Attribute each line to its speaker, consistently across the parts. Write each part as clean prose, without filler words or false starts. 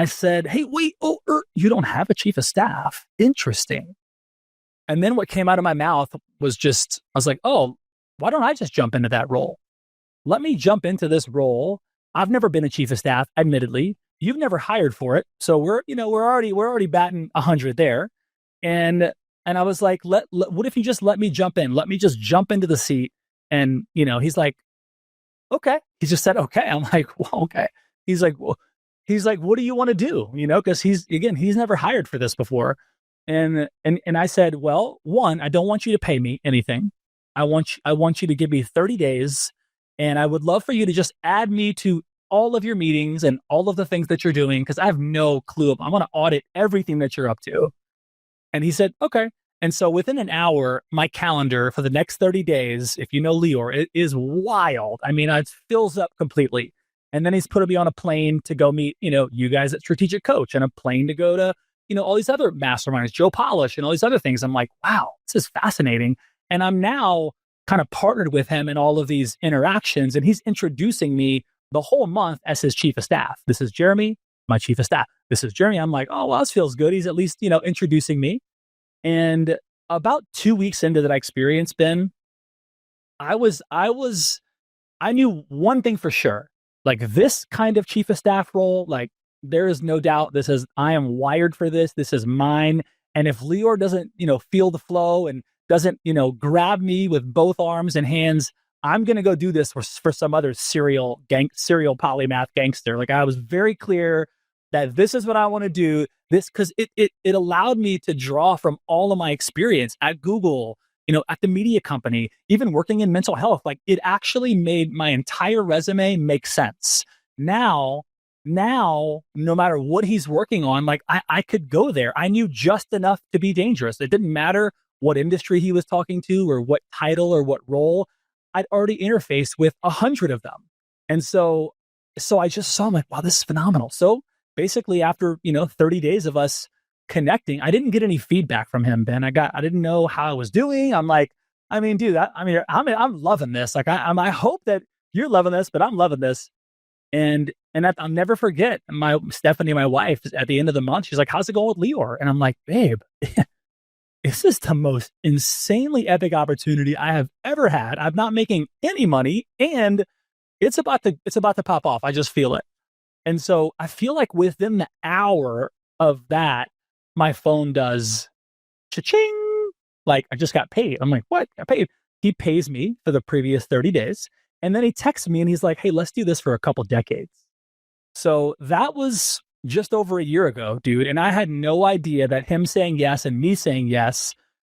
Speaker 1: I said, hey, wait, you don't have a chief of staff. Interesting. And then what came out of my mouth was just, I was like, oh, why don't I just jump into that role? Let me jump into this role. I've never been a chief of staff, admittedly. You've never hired for it. So we're already batting 100 there. And I was like, what if you just let me jump in? Let me just jump into the seat. And, he's like, okay. He just said, okay. I'm like, well, okay. He's like, what do you want to do? Because he's never hired for this before. And I said, well, one, I don't want you to pay me anything. I want you to give me 30 days. And I would love for you to just add me to all of your meetings and all of the things that you're doing, because I have no clue. I'm going to audit everything that you're up to. And he said, okay. And so within an hour, my calendar for the next 30 days, if you know Lior, it is wild. I mean, it fills up completely. And then he's putting me on a plane to go meet, you guys at Strategic Coach, and a plane to go to, all these other masterminds, Joe Polish and all these other things. I'm like, wow, this is fascinating. And I'm now kind of partnered with him in all of these interactions. And he's introducing me the whole month as his chief of staff. This is Jeremy, my chief of staff. This is Jeremy. I'm like, oh, well, this feels good. He's at least, introducing me. And about 2 weeks into that experience, Ben, I knew one thing for sure, like this kind of chief of staff role, like there is no doubt I am wired for this. This is mine. And if Lior doesn't, feel the flow and doesn't, grab me with both arms and hands, I'm going to go do this for some other serial polymath gangster. Like I was very clear that this is what I want to do. This, because it allowed me to draw from all of my experience at Google, at the media company, even working in mental health. Like it actually made my entire resume make sense. Now, no matter what he's working on, like I could go there. I knew just enough to be dangerous. It didn't matter what industry he was talking to or what title or what role. I'd already interfaced with 100 of them. And so I just saw, I'm like, wow, this is phenomenal. So basically after, 30 days of us connecting, I didn't get any feedback from him, Ben. I didn't know how I was doing. I'm like, dude, I'm loving this. Like I hope that you're loving this, but I'm loving this. And I'll never forget Stephanie, my wife, at the end of the month, she's like, how's it going with Lior? And I'm like, babe, this is the most insanely epic opportunity I have ever had. I'm not making any money, and it's about to pop off. I just feel it. And so I feel like within the hour of that, my phone does cha-ching. Like I just got paid. I'm like, what? I paid. He pays me for the previous 30 days. And then he texts me and he's like, hey, let's do this for a couple decades. So that was just over a year ago, dude. And I had no idea that him saying yes and me saying yes,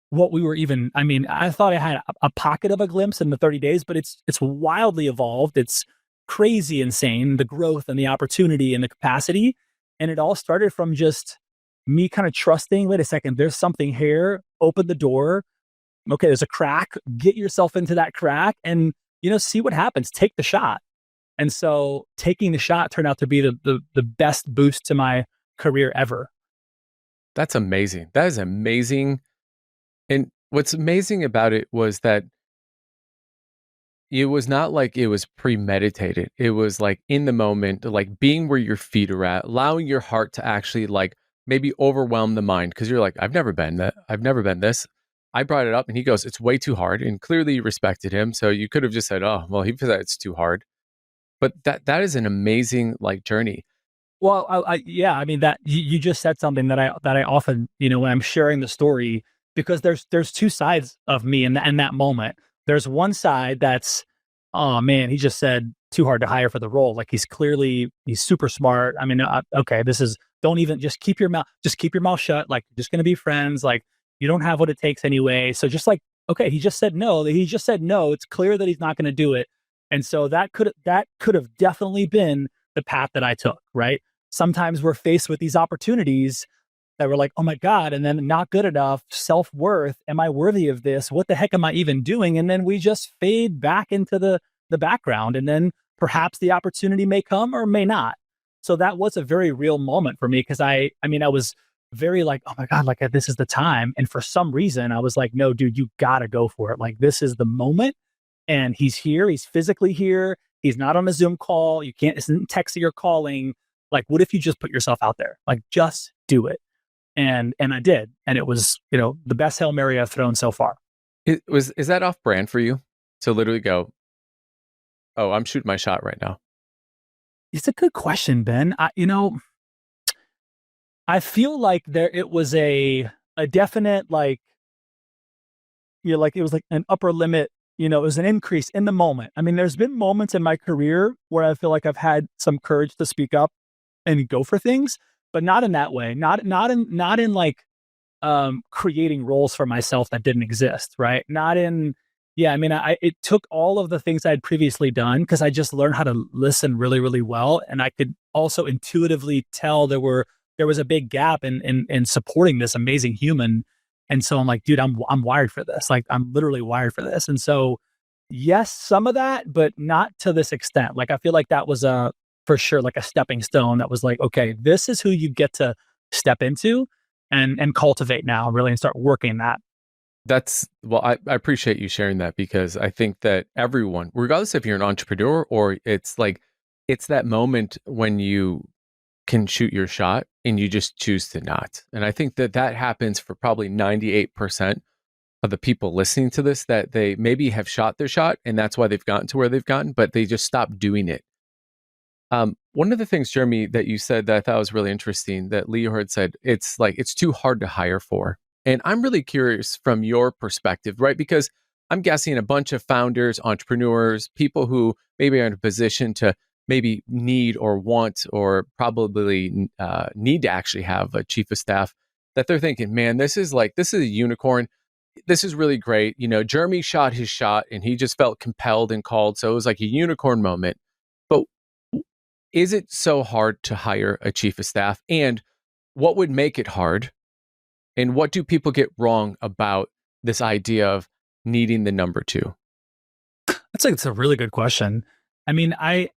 Speaker 1: what we were even, I thought I had a pocket of a glimpse in the 30 days, but it's wildly evolved. It's crazy insane, the growth and the opportunity and the capacity. And it all started from just me kind of trusting, wait a second, there's something here, open the door. Okay, there's a crack, get yourself into that crack and, see what happens, take the shot. And so taking the shot turned out to be the best boost to my career ever.
Speaker 2: That's amazing. That is amazing. And what's amazing about it was that it was not like it was premeditated. It was like in the moment, like being where your feet are at, allowing your heart to actually like maybe overwhelm the mind. Cause you're like, I've never been this. I brought it up and he goes, it's way too hard. And clearly you respected him. So you could have just said, oh, well, he said it's too hard. But that is an amazing like journey.
Speaker 1: Well, that you just said something that I often, when I'm sharing the story, because there's two sides of me in that moment. There's one side that's, oh man, he just said too hard to hire for the role. Like he's super smart. Okay, just keep your mouth shut. Like you're just going to be friends. Like you don't have what it takes anyway. So just like, okay, he just said no. It's clear that he's not going to do it. And so that could have definitely been the path that I took, right? Sometimes we're faced with these opportunities that we're like, oh my God, and then not good enough, self-worth, am I worthy of this? What the heck am I even doing? And then we just fade back into the background, and then perhaps the opportunity may come or may not. So that was a very real moment for me, because I was very like, oh my God, like this is the time. And for some reason I was like, no, dude, you gotta go for it. Like this is the moment. And he's here, he's physically here. He's not on a Zoom call. You can't, it's not texting or calling. Like, what if you just put yourself out there? Like, just do it. And I did. And it was, the best Hail Mary I've thrown so far.
Speaker 2: Is that off brand for you to literally go, oh, I'm shooting my shot right now?
Speaker 1: It's a good question, Ben. I feel like it was a definite, like, like it was like an upper limit, it was an increase in the moment. I mean, there's been moments in my career where I feel like I've had some courage to speak up and go for things, but not in that way. Not in like creating roles for myself that didn't exist, right? Not in Yeah, I mean, it took all of the things I had previously done because I just learned how to listen really, really well, and I could also intuitively tell there was a big gap in supporting this amazing human, and so I'm like, dude, I'm wired for this. Like, I'm literally wired for this, and so yes, some of that, but not to this extent. Like, I feel like that was a for sure like a stepping stone. That was like, okay, this is who you get to step into and cultivate now, really, and start working that.
Speaker 2: I appreciate you sharing that because I think that everyone, regardless if you're an entrepreneur or it's that moment when you can shoot your shot and you just choose to not. And I think that happens for probably 98% of the people listening to this, that they maybe have shot their shot and that's why they've gotten to where they've gotten, but they just stopped doing it. One of the things, Jeremy, that you said that I thought was really interesting, that Leo had said, it's like, it's too hard to hire for. And I'm really curious from your perspective, right? Because I'm guessing a bunch of founders, entrepreneurs, people who maybe are in a position to maybe need or want or probably need to actually have a chief of staff, that they're thinking, man, this is a unicorn. This is really great. Jeremy shot his shot and he just felt compelled and called. So it was like a unicorn moment. But is it so hard to hire a chief of staff? And what would make it hard? And what do people get wrong about this idea of needing the number two?
Speaker 1: It's a really good question. I mean, I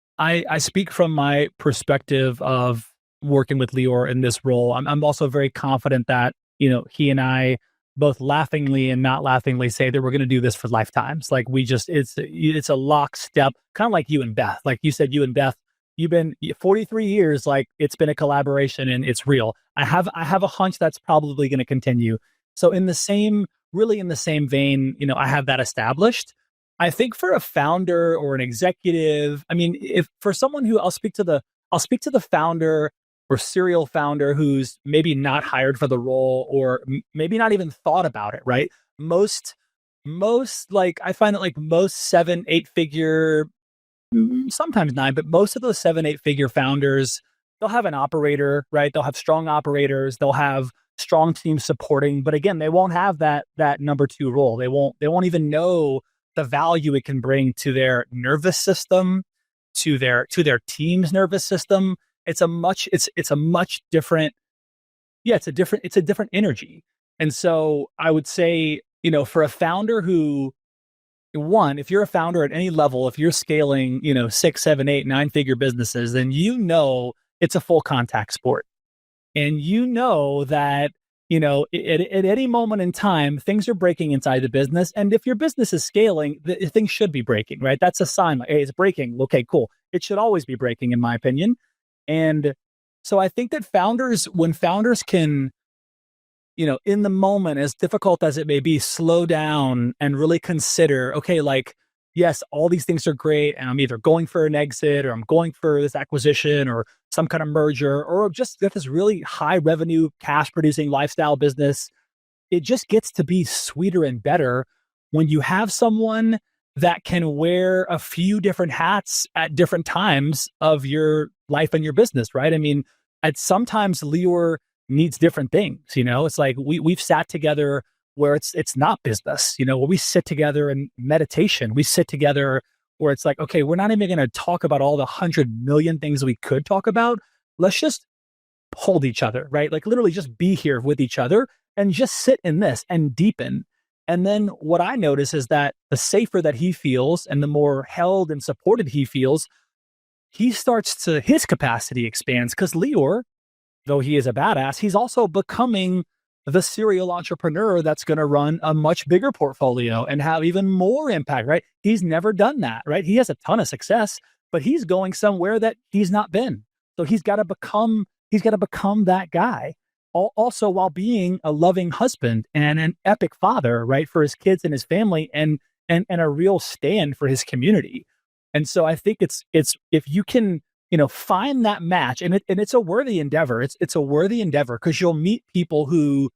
Speaker 1: speak from my perspective of working with Lior in this role. I'm also very confident that, he and I both laughingly and not laughingly say that we're going to do this for lifetimes. Like, it's a lockstep, kind of like you and Beth. Like you said, you and Beth, you've been 43 years, like it's been a collaboration and it's real. I have a hunch that's probably going to continue. So really in the same vein, I have that established. I think for a founder or an executive, I mean, if for someone who I'll speak to the founder or serial founder who's maybe not hired for the role or maybe not even thought about it, right? Most like I find that like most 7-8 figure, sometimes 9, but most of those 7-8 figure founders, they'll have an operator, right? They'll have strong operators, they'll have strong teams supporting, but again, they won't have that number 2 role. They won't even know the value it can bring to their nervous system, to their team's nervous system. It's a much different, it's a different energy. And so I would say, for a founder who, one, if you're a founder at any level, if you're scaling, 6, 7, 8, 9 figure businesses, then it's a full contact sport. And that, at any moment in time, things are breaking inside the business. And if your business is scaling, things should be breaking, right? That's a sign like, hey, it's breaking. Okay, cool. It should always be breaking, in my opinion. And so I think that when founders can, in the moment, as difficult as it may be, slow down and really consider, okay, like, yes, all these things are great, and I'm either going for an exit or I'm going for this acquisition or some kind of merger, or just get this really high revenue, cash producing lifestyle business. It just gets to be sweeter and better when you have someone that can wear a few different hats at different times of your life and your business, right? I mean, sometimes Lior needs different things. It's like we've sat together where it's not business, where we sit together in meditation. We sit together where it's like, okay, we're not even going to talk about all the 100 million things we could talk about. Let's just hold each other, right? Like literally just be here with each other and just sit in this and deepen. And then what I notice is that the safer that he feels and the more held and supported he feels, his capacity expands, because Lior, though he is a badass, he's also becoming the serial entrepreneur that's going to run a much bigger portfolio and have even more impact, right? He's never done that, right? He has a ton of success, but he's going somewhere that he's not been. So he's got to become that guy. Also, while being a loving husband and an epic father, right, for his kids and his family, and a real stand for his community. And so I think it's if you can, find that match, and it's a worthy endeavor. It's a worthy endeavor because you'll meet people who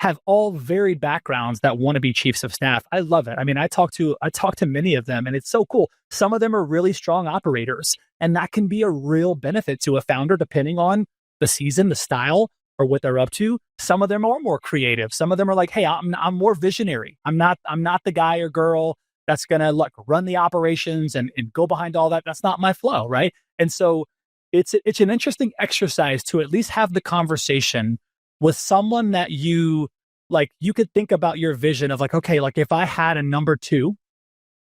Speaker 1: have all varied backgrounds that want to be chiefs of staff. I love it. I mean, I talk to many of them, and it's so cool. Some of them are really strong operators, and that can be a real benefit to a founder depending on the season, the style, or what they're up to. Some of them are more creative. Some of them are like, hey, I'm more visionary. I'm not the guy or girl that's gonna like run the operations and go behind all that. That's not my flow, right? And so it's an interesting exercise to at least have the conversation with someone that you could think about your vision of like, okay, like if I had a number two,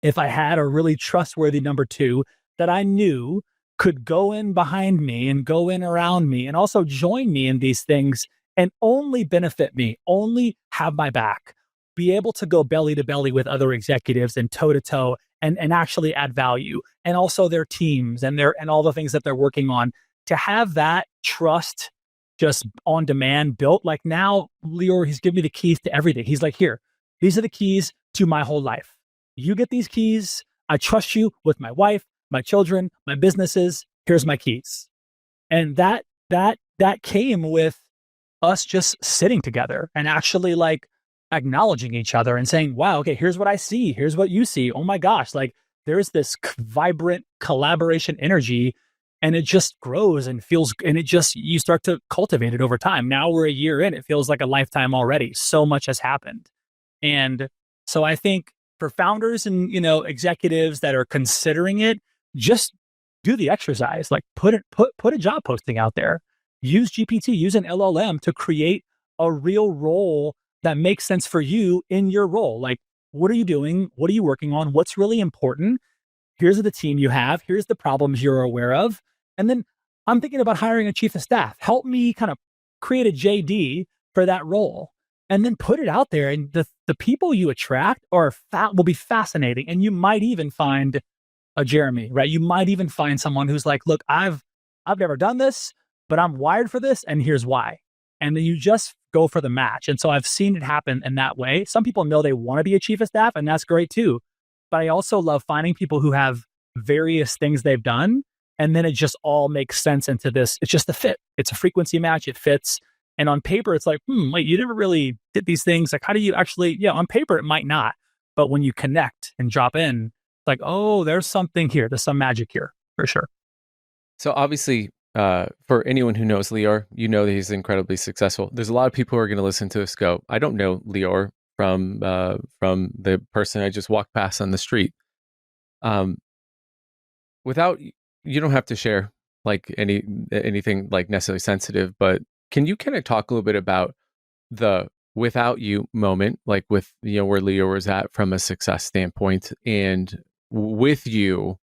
Speaker 1: if I had a really trustworthy number two that I knew could go in behind me and go in around me and also join me in these things and only benefit me, only have my back, be able to go belly to belly with other executives and toe to toe and actually add value, and also their teams and all the things that they're working on, to have that trust just on demand built. Like now, Lior, he's given me the keys to everything. He's like, here, these are the keys to my whole life. You get these keys. I trust you with my wife, my children, my businesses. Here's my keys. And that came with us just sitting together and actually like acknowledging each other and saying, wow, okay, here's what I see. Here's what you see. Oh my gosh. Like there's this vibrant collaboration energy, and it just grows and feels, and you start to cultivate it over time. Now we're a year in, it feels like a lifetime already. So much has happened. And so I think for founders and, executives that are considering it, just do the exercise, like put a job posting out there, use GPT, use an LLM to create a real role that makes sense for you in your role. Like, what are you doing? What are you working on? What's really important? Here's the team you have. Here's the problems you're aware of. And then I'm thinking about hiring a chief of staff. Help me kind of create a JD for that role and then put it out there. And the people you attract will be fascinating. And you might even find a Jeremy, right? You might even find someone who's like, look, I've never done this, but I'm wired for this, and here's why. And then you just go for the match. And so I've seen it happen in that way. Some people know they want to be a chief of staff, and that's great too. But I also love finding people who have various things they've done, and then it just all makes sense into this. It's just a fit. It's a frequency match. It fits. And on paper, it's like, wait, you never really did these things. Like, how do you actually, on paper, it might not. But when you connect and drop in, it's like, oh, there's something here. There's some magic here for sure.
Speaker 2: So obviously, for anyone who knows Lior, you know that he's incredibly successful. There's a lot of people who are going to listen to this go, I don't know Lior from the person I just walked past on the street. Without, you don't have to share like anything like necessarily sensitive, but can you kind of talk a little bit about the without you moment, like with, where Lior was at from a success standpoint, and with you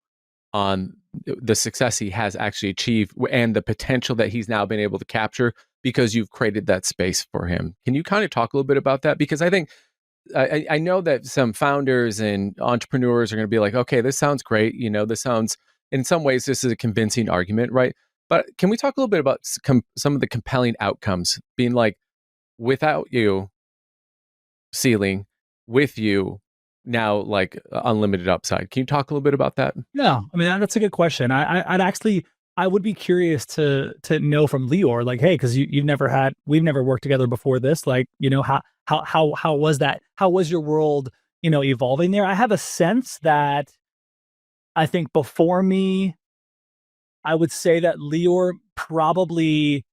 Speaker 2: on the success he has actually achieved and the potential that he's now been able to capture because you've created that space for him. Can you kind of talk a little bit about that? Because I think, I know that some founders and entrepreneurs are going to be like, okay, this sounds great. This sounds, in some ways, this is a convincing argument, right? But can we talk a little bit about some of the compelling outcomes being like, without you, ceiling, with you, now like unlimited upside? Can you talk a little bit about that?
Speaker 1: Yeah, I mean that's a good question. I would be curious to know from Lior, like, hey, because we've never worked together before this. Like, how was that? How was your world, evolving there? I have a sense that I think before me, I would say that Lior probably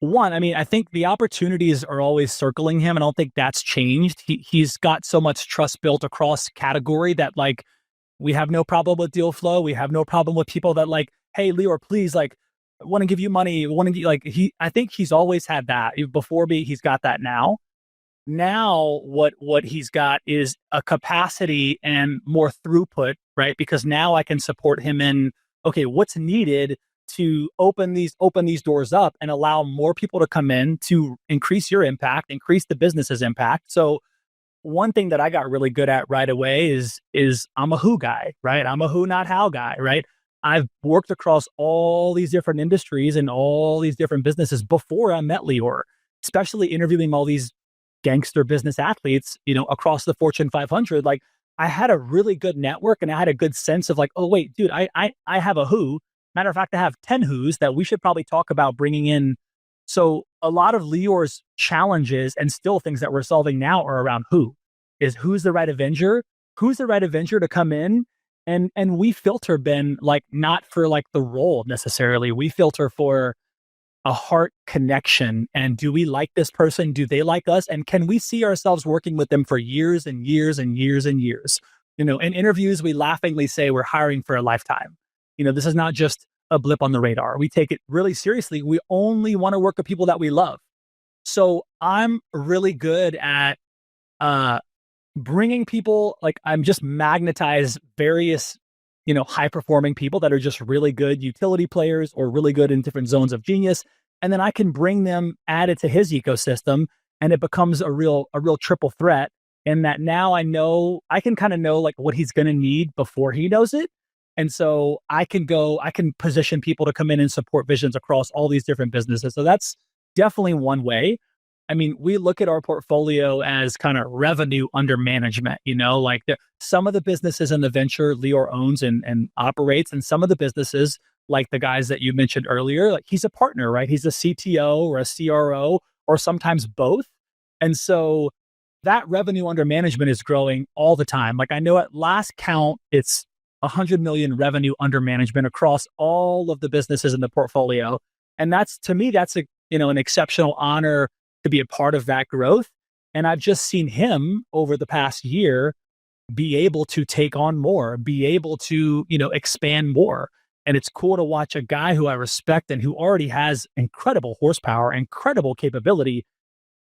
Speaker 1: one. I mean, I think the opportunities are always circling him. I don't think that's changed. He's got so much trust built across category that like we have no problem with deal flow. We have no problem with people that like, hey, Lior, please, like, want to give you money. Want to like I think he's always had that before me. He's got that now. Now, what he's got is a capacity and more throughput, right? Because now I can support him in, okay, what's needed to open these doors up and allow more people to come in to increase your impact, increase the business's impact. So one thing that I got really good at right away is I'm a who guy, right? I'm a who, not how guy, right? I've worked across all these different industries and all these different businesses before I met Lior, especially interviewing all these gangster business athletes, across the Fortune 500. Like, I had a really good network and I had a good sense of like, oh wait, dude, I have a who. Matter of fact, I have 10 who's that we should probably talk about bringing in. So a lot of Lior's challenges and still things that we're solving now are around who's the right Avenger, who's the right Avenger to come in. And we filter, Ben, like not for like the role necessarily. We filter for a heart connection. And do we like this person? Do they like us? And can we see ourselves working with them for years and years and years and years? In interviews, we laughingly say we're hiring for a lifetime. This is not just a blip on the radar. We take it really seriously. We only want to work with people that we love. So I'm really good at bringing people, like I'm just magnetize various, high performing people that are just really good utility players or really good in different zones of genius. And then I can bring them added to his ecosystem and it becomes a real triple threat. And that now I can kind of know like what he's going to need before he knows it. And so I can position people to come in and support visions across all these different businesses. So that's definitely one way. I mean, we look at our portfolio as kind of revenue under management, like some of the businesses in the venture Lior owns and operates, and some of the businesses, like the guys that you mentioned earlier, like he's a partner, right? He's a CTO or a CRO or sometimes both. And so that revenue under management is growing all the time. Like I know at last count, it's 100 million revenue under management across all of the businesses in the portfolio. And that's, to me, that's an exceptional honor to be a part of that growth. And I've just seen him over the past year be able to take on more, be able to, expand more. And it's cool to watch a guy who I respect and who already has incredible horsepower, incredible capability,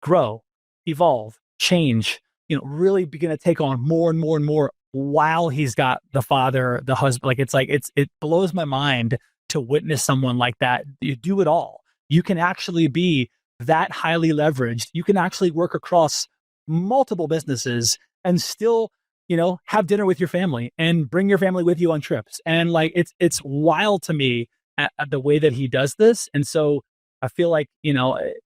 Speaker 1: grow, evolve, change, really begin to take on more and more and more while he's got the father, the husband. It blows my mind to witness someone like that. You do it all. You can actually be that highly leveraged. You can actually work across multiple businesses and still, have dinner with your family and bring your family with you on trips. And like, it's wild to me at the way that he does this. And so I feel like,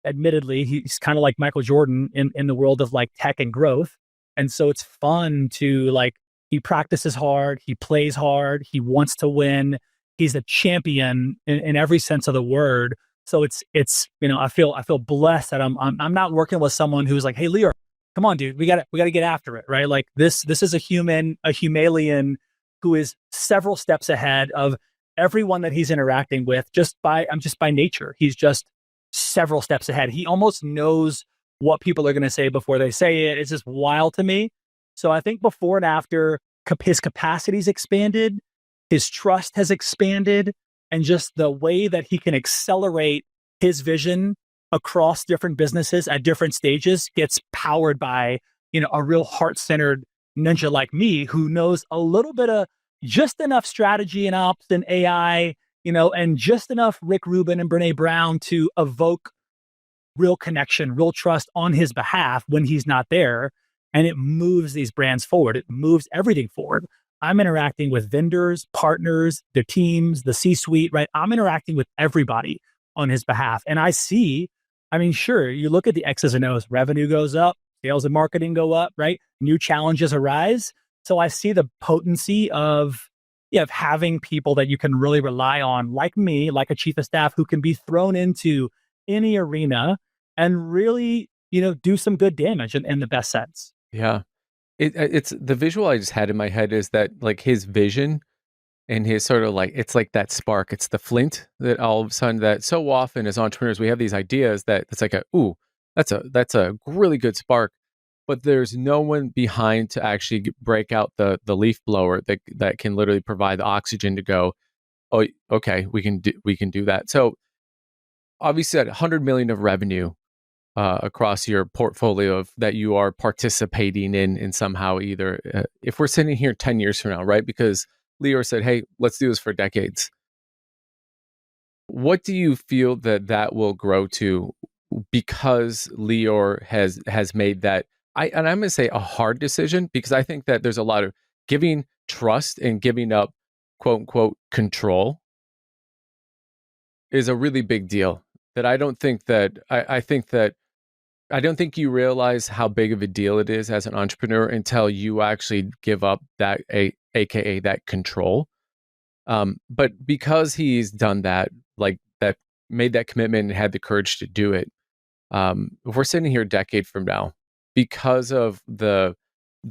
Speaker 1: admittedly, he's kind of like Michael Jordan in the world of like tech and growth. And so it's fun to like, he practices hard, he plays hard, he wants to win. He's a champion in every sense of the word. So it's I feel blessed that I'm not working with someone who's like, hey Leo, come on, dude, we gotta get after it, right? Like this is a Humalian who is several steps ahead of everyone that he's interacting with just by nature. He's just several steps ahead. He almost knows what people are going to say before they say it. It's just wild to me. So I think before and after, his capacity's expanded, his trust has expanded, and just the way that he can accelerate his vision across different businesses at different stages gets powered by, a real heart-centered ninja like me who knows a little bit of just enough strategy and ops and AI, and just enough Rick Rubin and Brene Brown to evoke real connection, real trust on his behalf when he's not there. And it moves these brands forward. It moves everything forward. I'm interacting with vendors, partners, the teams, the C-suite, right? I'm interacting with everybody on his behalf. And sure, you look at the X's and O's, revenue goes up, sales and marketing go up, right? New challenges arise. So I see the potency of having people that you can really rely on, like me, like a chief of staff who can be thrown into any arena and really, do some good damage in the best sense.
Speaker 2: Yeah. It's the visual I just had in my head is that like his vision and his sort of like, it's like that spark, it's the flint that all of a sudden that so often as entrepreneurs, we have these ideas that it's like that's a really good spark, but there's no one behind to actually break out the leaf blower that can literally provide the oxygen to go, oh, okay, we can do that. So obviously at 100 million of revenue, across your portfolio that you are participating in somehow, either if we're sitting here 10 years from now, right? Because Leo said, hey, let's do this for decades. What do you feel that will grow to because Leo has made that, and I'm going to say a hard decision, because I think that there's a lot of giving trust and giving up, quote unquote control is a really big deal. That I don't think that I think that I don't think you realize how big of a deal it is as an entrepreneur until you actually give up that aka that control. But because he's done that, like that, made that commitment and had the courage to do it, if we're sitting here a decade from now, because of the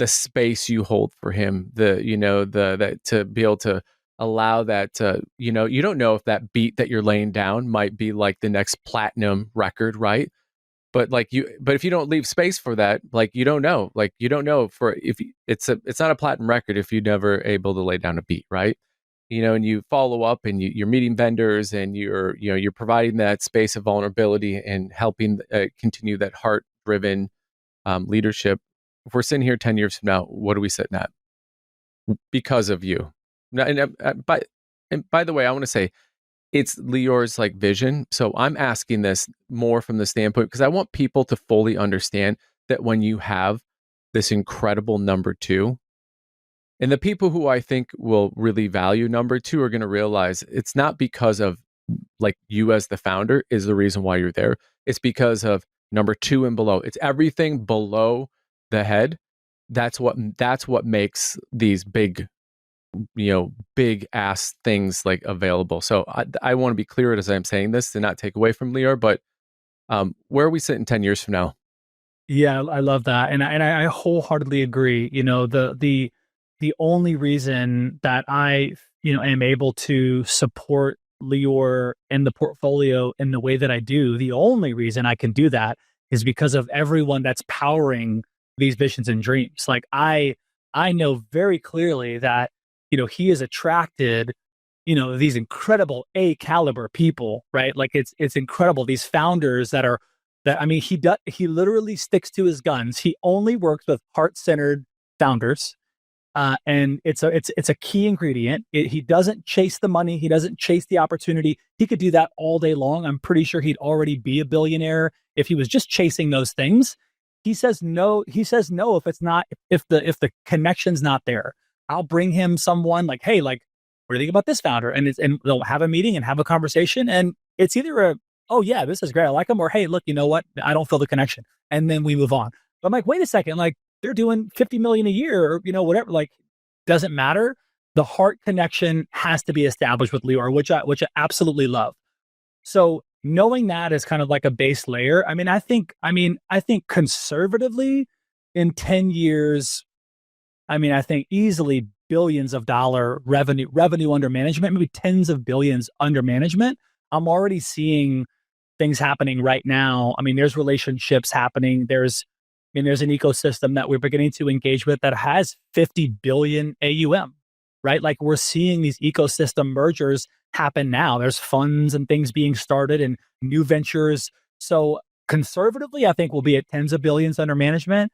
Speaker 2: space you hold for him, the you know the that to be able to allow that to you don't know if that beat that you're laying down might be like the next platinum record, right? But if you don't leave space for that, like you don't know for if it's not a platinum record if you never able to lay down a beat, right? And you follow up and you're meeting vendors and you're providing that space of vulnerability and helping continue that heart driven leadership. If we're sitting here 10 years from now, what are we sitting at because of you? And by the way, I want to say it's Lior's like vision. So I'm asking this more from the standpoint because I want people to fully understand that when you have this incredible number two, and the people who I think will really value number two are going to realize it's not because of like you as the founder is the reason why you're there. It's because of number two and below. It's everything below the head. That's what makes these big ass things like available. So I want to be clear as I'm saying this to not take away from Lior, but where are we sitting 10 years from now?
Speaker 1: Yeah, I love that, and I wholeheartedly agree. The only reason that I am able to support Lior and the portfolio in the way that I do, the only reason I can do that is because of everyone that's powering these visions and dreams. Like I know very clearly that he has attracted these incredible A caliber people, right? Like it's incredible, these founders that, I mean, he literally sticks to his guns. He only works with heart-centered founders. And it's a key ingredient. He doesn't chase the money. He doesn't chase the opportunity. He could do that all day long. I'm pretty sure he'd already be a billionaire if he was just chasing those things. He says no. He says no if the connection's not there. I'll bring him someone like, hey, like, what do you think about this founder? And they'll have a meeting and have a conversation. And it's either oh yeah, this is great, I like him, or hey, look, you know what? I don't feel the connection. And then we move on. But I'm like, wait a second, like they're doing 50 million a year or whatever, like doesn't matter. The heart connection has to be established with Lior, which I absolutely love. So knowing that is kind of like a base layer. I think conservatively in 10 years, I think easily billions of dollar revenue under management, maybe tens of billions under management. I'm already seeing things happening right now. I mean, there's relationships happening. There's an ecosystem that we're beginning to engage with that has 50 billion AUM, right? Like we're seeing these ecosystem mergers happen now. There's funds and things being started and new ventures. So conservatively, I think we'll be at tens of billions under management.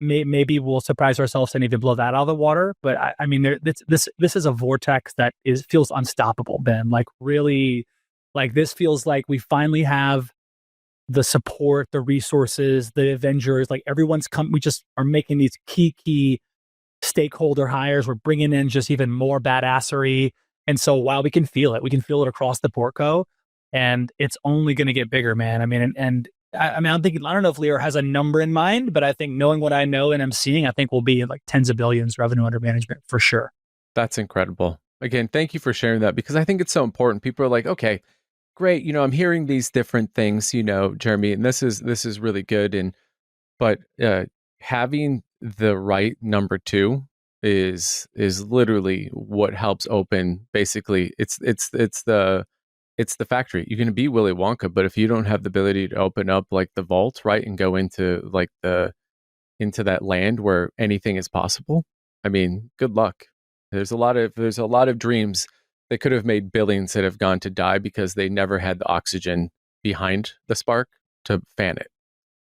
Speaker 1: Maybe we'll surprise ourselves and even blow that out of the water. But this is a vortex that feels unstoppable, Ben. Like really, like this feels like we finally have the support, the resources, the Avengers, like everyone's come. We just are making these key stakeholder hires. We're bringing in just even more badassery. And so while we can feel it across the portco, and it's only going to get bigger, man. I'm thinking, I don't know if Lior has a number in mind, but I think knowing what I know and I'm seeing, I think we'll be like tens of billions revenue under management for sure.
Speaker 2: That's incredible. Again, thank you for sharing that because I think it's so important. People are like, okay, great. I'm hearing these different things, Jeremy, and this is really good. But having the right number two is literally what helps open. Basically, it's the factory. You're going to be Willy Wonka, but if you don't have the ability to open up like the vault, right, and go into like into that land where anything is possible, I mean, good luck. There's a lot of dreams that could have made billions that have gone to die because they never had the oxygen behind the spark to fan it.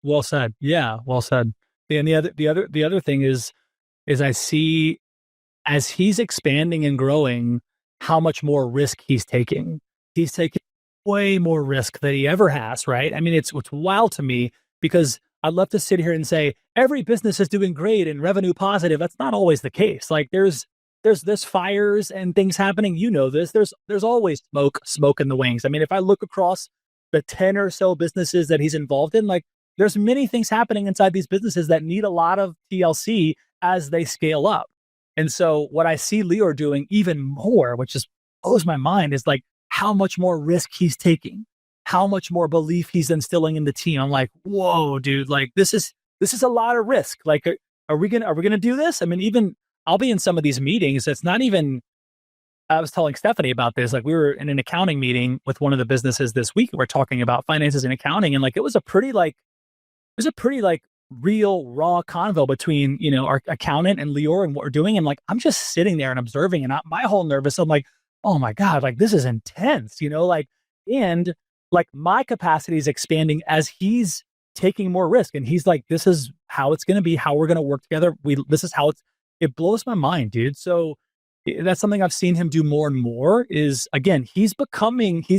Speaker 1: Well said. Yeah, well said. And the other thing is I see as he's expanding and growing, how much more risk he's taking. He's taking way more risk than he ever has, right? I mean, it's wild to me because I'd love to sit here and say every business is doing great and revenue positive. That's not always the case. Like there's there's fires and things happening. You know this. There's always smoke in the wings. I mean, if I look across the 10 or so businesses that he's involved in, like there's many things happening inside these businesses that need a lot of TLC as they scale up. And so what I see Lior doing even more, which just blows my mind, is like how much more risk he's taking, how much more belief he's instilling in the team. I'm like, whoa, dude, like this is a lot of risk. Like, are we gonna do this? I mean, even I'll be in some of these meetings. It's not even. I was telling Stephanie about this. Like, we were in an accounting meeting with one of the businesses this week. We're talking about finances and accounting, and like it was a pretty real raw convo between our accountant and Lior and what we're doing. And like I'm just sitting there and observing, and my whole nervous. I'm like, oh my god, like this is intense, like and like my capacity is expanding as he's taking more risk, and he's like, this is how it's going to be, how we're going to work together. This is how it blows my mind, dude. So that's something I've seen him do more and more. Is again, he's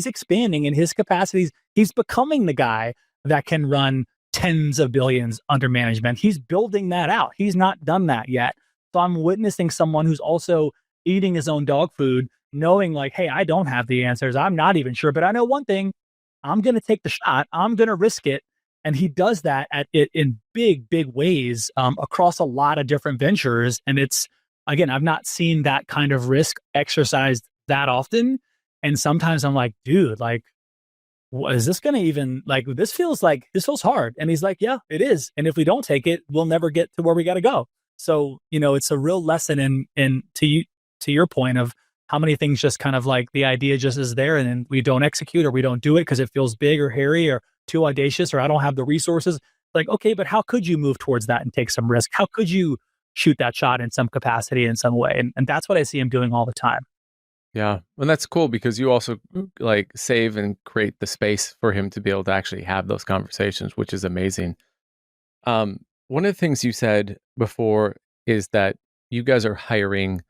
Speaker 1: expanding in his capacities. He's becoming the guy that can run tens of billions under management. He's building that out. He's not done that yet. So I'm witnessing someone who's also eating his own dog food, knowing like, hey, I don't have the answers. I'm not even sure, but I know one thing. I'm going to take the shot. I'm going to risk it. And he does that in big, big ways across a lot of different ventures. And it's, again, I've not seen that kind of risk exercised that often. And sometimes I'm like, dude, like, is this going to even this feels hard. And he's like, yeah, it is. And if we don't take it, we'll never get to where we got to go. So, it's a real lesson in to your point of how many things just kind of like the idea just is there and then we don't execute or we don't do it because it feels big or hairy or too audacious or I don't have the resources. Like, okay, but how could you move towards that and take some risk? How could you shoot that shot in some capacity in some way? And that's what I see him doing all the time.
Speaker 2: Yeah. And that's cool because you also like save and create the space for him to be able to actually have those conversations, which is amazing. One of the things you said before is that you guys are hiring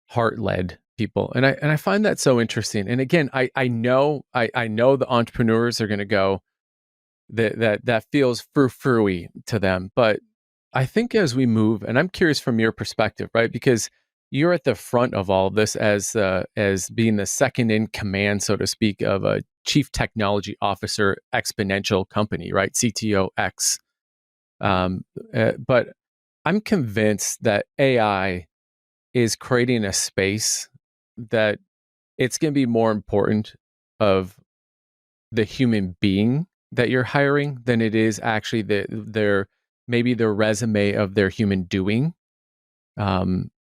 Speaker 2: heart-led people. And I find that so interesting. And again, I know the entrepreneurs are going to go that feels frou-frou-y to them. But I think as we move, and I'm curious from your perspective, right? Because you're at the front of all of this as being the second in command, so to speak, of a chief technology officer exponential company, right? CTO X. But I'm convinced that AI is creating a space that it's going to be more important of the human being that you're hiring than it is actually maybe the resume of their human doing.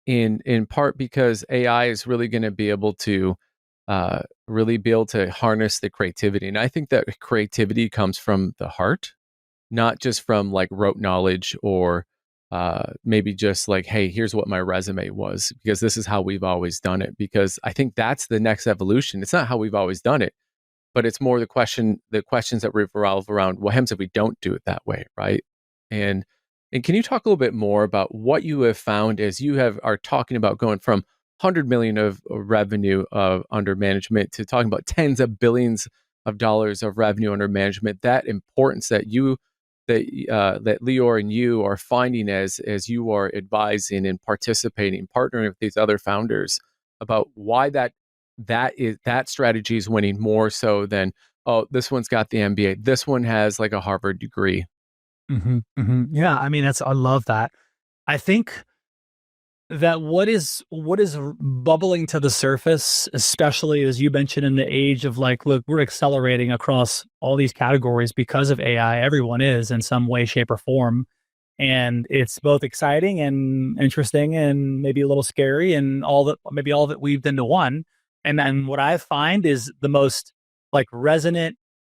Speaker 2: In part because AI is really going to be able to harness the creativity, and I think that creativity comes from the heart, not just from like rote knowledge or maybe just like, hey, here's what my resume was because this is how we've always done it. Because I think that's the next evolution. It's not how we've always done it, but it's more the questions that revolve around what happens if we don't do it that way, right? And can you talk a little bit more about what you have found as you are talking about going from 100 million of revenue under management to talking about tens of billions of dollars of revenue under management? That importance that that Lior and you are finding as you are advising and participating, partnering with these other founders about why that strategy is winning more so than, oh, this one's got the MBA, this one has like a Harvard degree.
Speaker 1: Yeah, I mean, I love that. I think that what is bubbling to the surface, especially as you mentioned in the age of like, look, we're accelerating across all these categories because of AI. Everyone is in some way, shape, or form. And it's both exciting and interesting and maybe a little scary and all of it weaved into one. And then what I find is the most like resonant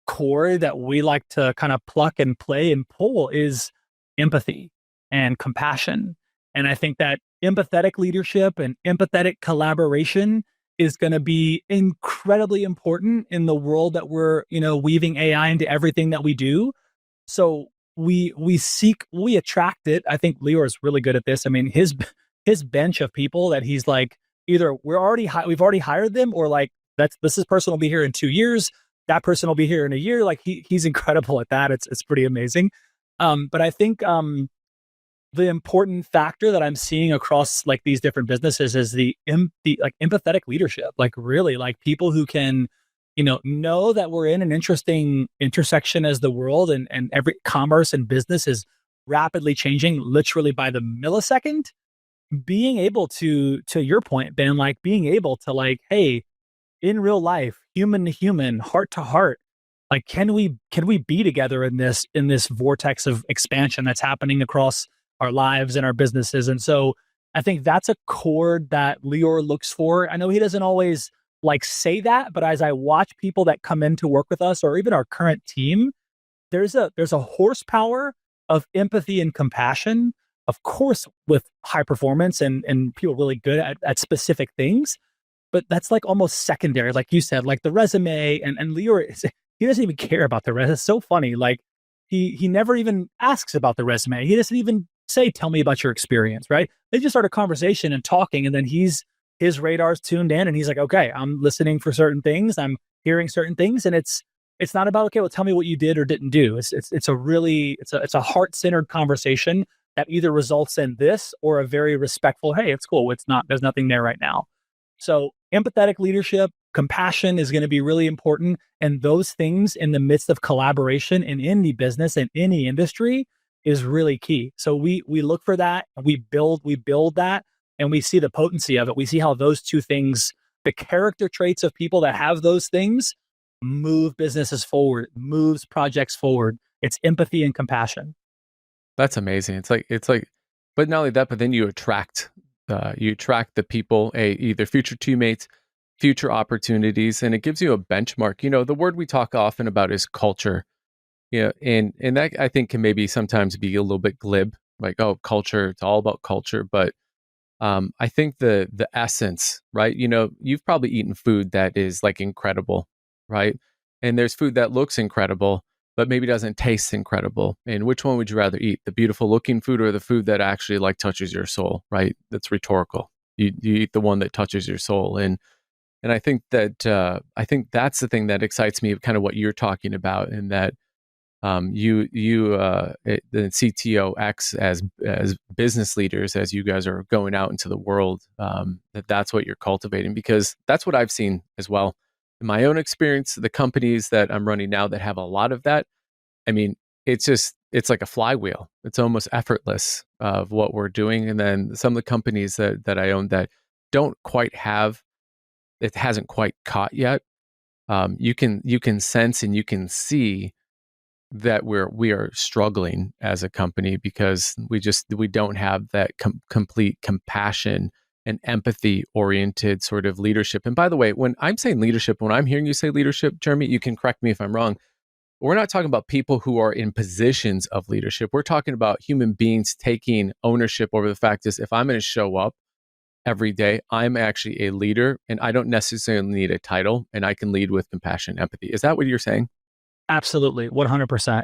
Speaker 1: chord that we like to kind of pluck and play and pull is empathy and compassion. And I think that empathetic leadership and empathetic collaboration is going to be incredibly important in the world that we're, weaving AI into everything that we do. So we attract it. I think Lior is really good at this. I mean, his bench of people that he's like, either we've already hired them, or like this person will be here in 2 years. That person will be here in a year. Like he's incredible at that. It's pretty amazing. But I think the important factor that I'm seeing across like these different businesses is the like empathetic leadership. Like really, like people who can, know that we're in an interesting intersection as the world, and every commerce and business is rapidly changing, literally by the millisecond. Being able to your point, Ben, like being able to like, hey, in real life, human to human, heart to heart, like can we be together in this vortex of expansion that's happening across our lives and our businesses? And so I think that's a chord that Lior looks for. I know he doesn't always like say that, but as I watch people that come in to work with us or even our current team, there's a horsepower of empathy and compassion, of course, with high performance and people really good at specific things, but that's like almost secondary, like you said, like the resume. And Leo, he doesn't even care about the resume. It's so funny. Like he never even asks about the resume. He doesn't even say, "Tell me about your experience." Right? They just start a conversation and talking, and then his radar's tuned in, and he's like, "Okay, I'm listening for certain things. I'm hearing certain things," and it's not about, okay, well, tell me what you did or didn't do. It's a heart centered conversation that either results in this or a very respectful, hey, it's cool. It's not, there's nothing there right now. So empathetic leadership, compassion is going to be really important. And those things in the midst of collaboration in any business and any industry is really key. So we look for that, we build that, and we see the potency of it. We see how those two things, the character traits of people that have those things, move businesses forward, moves projects forward. It's empathy and compassion.
Speaker 2: That's amazing. It's like, but not only that, but then you attract the people, either future teammates, future opportunities, and it gives you a benchmark. The word we talk often about is culture. And that I think can maybe sometimes be a little bit glib, like, oh, culture, it's all about culture. But I think the essence, right? You've probably eaten food that is like incredible, right? And there's food that looks incredible, but maybe doesn't taste incredible. And which one would you rather eat? The beautiful looking food or the food that actually like touches your soul, right? That's rhetorical. You eat the one that touches your soul. And I think that's the thing that excites me, kind of what you're talking about, and that the CTO acts as business leaders, as you guys are going out into the world, that's what you're cultivating, because that's what I've seen as well in my own experience. The companies that I'm running now that have a lot of that, I mean, it's like a flywheel. It's almost effortless of what we're doing. And then some of the companies that I own that don't quite have, it hasn't quite caught yet. You can sense and you can see that we are struggling as a company, because we don't have that complete compassion and empathy oriented sort of leadership. And by the way, when I'm saying leadership, when I'm hearing you say leadership, Jeremy, you can correct me if I'm wrong. We're not talking about people who are in positions of leadership. We're talking about human beings taking ownership over the fact is, if I'm going to show up every day, I'm actually a leader, and I don't necessarily need a title, and I can lead with compassion and empathy. Is that what you're saying?
Speaker 1: Absolutely, 100%.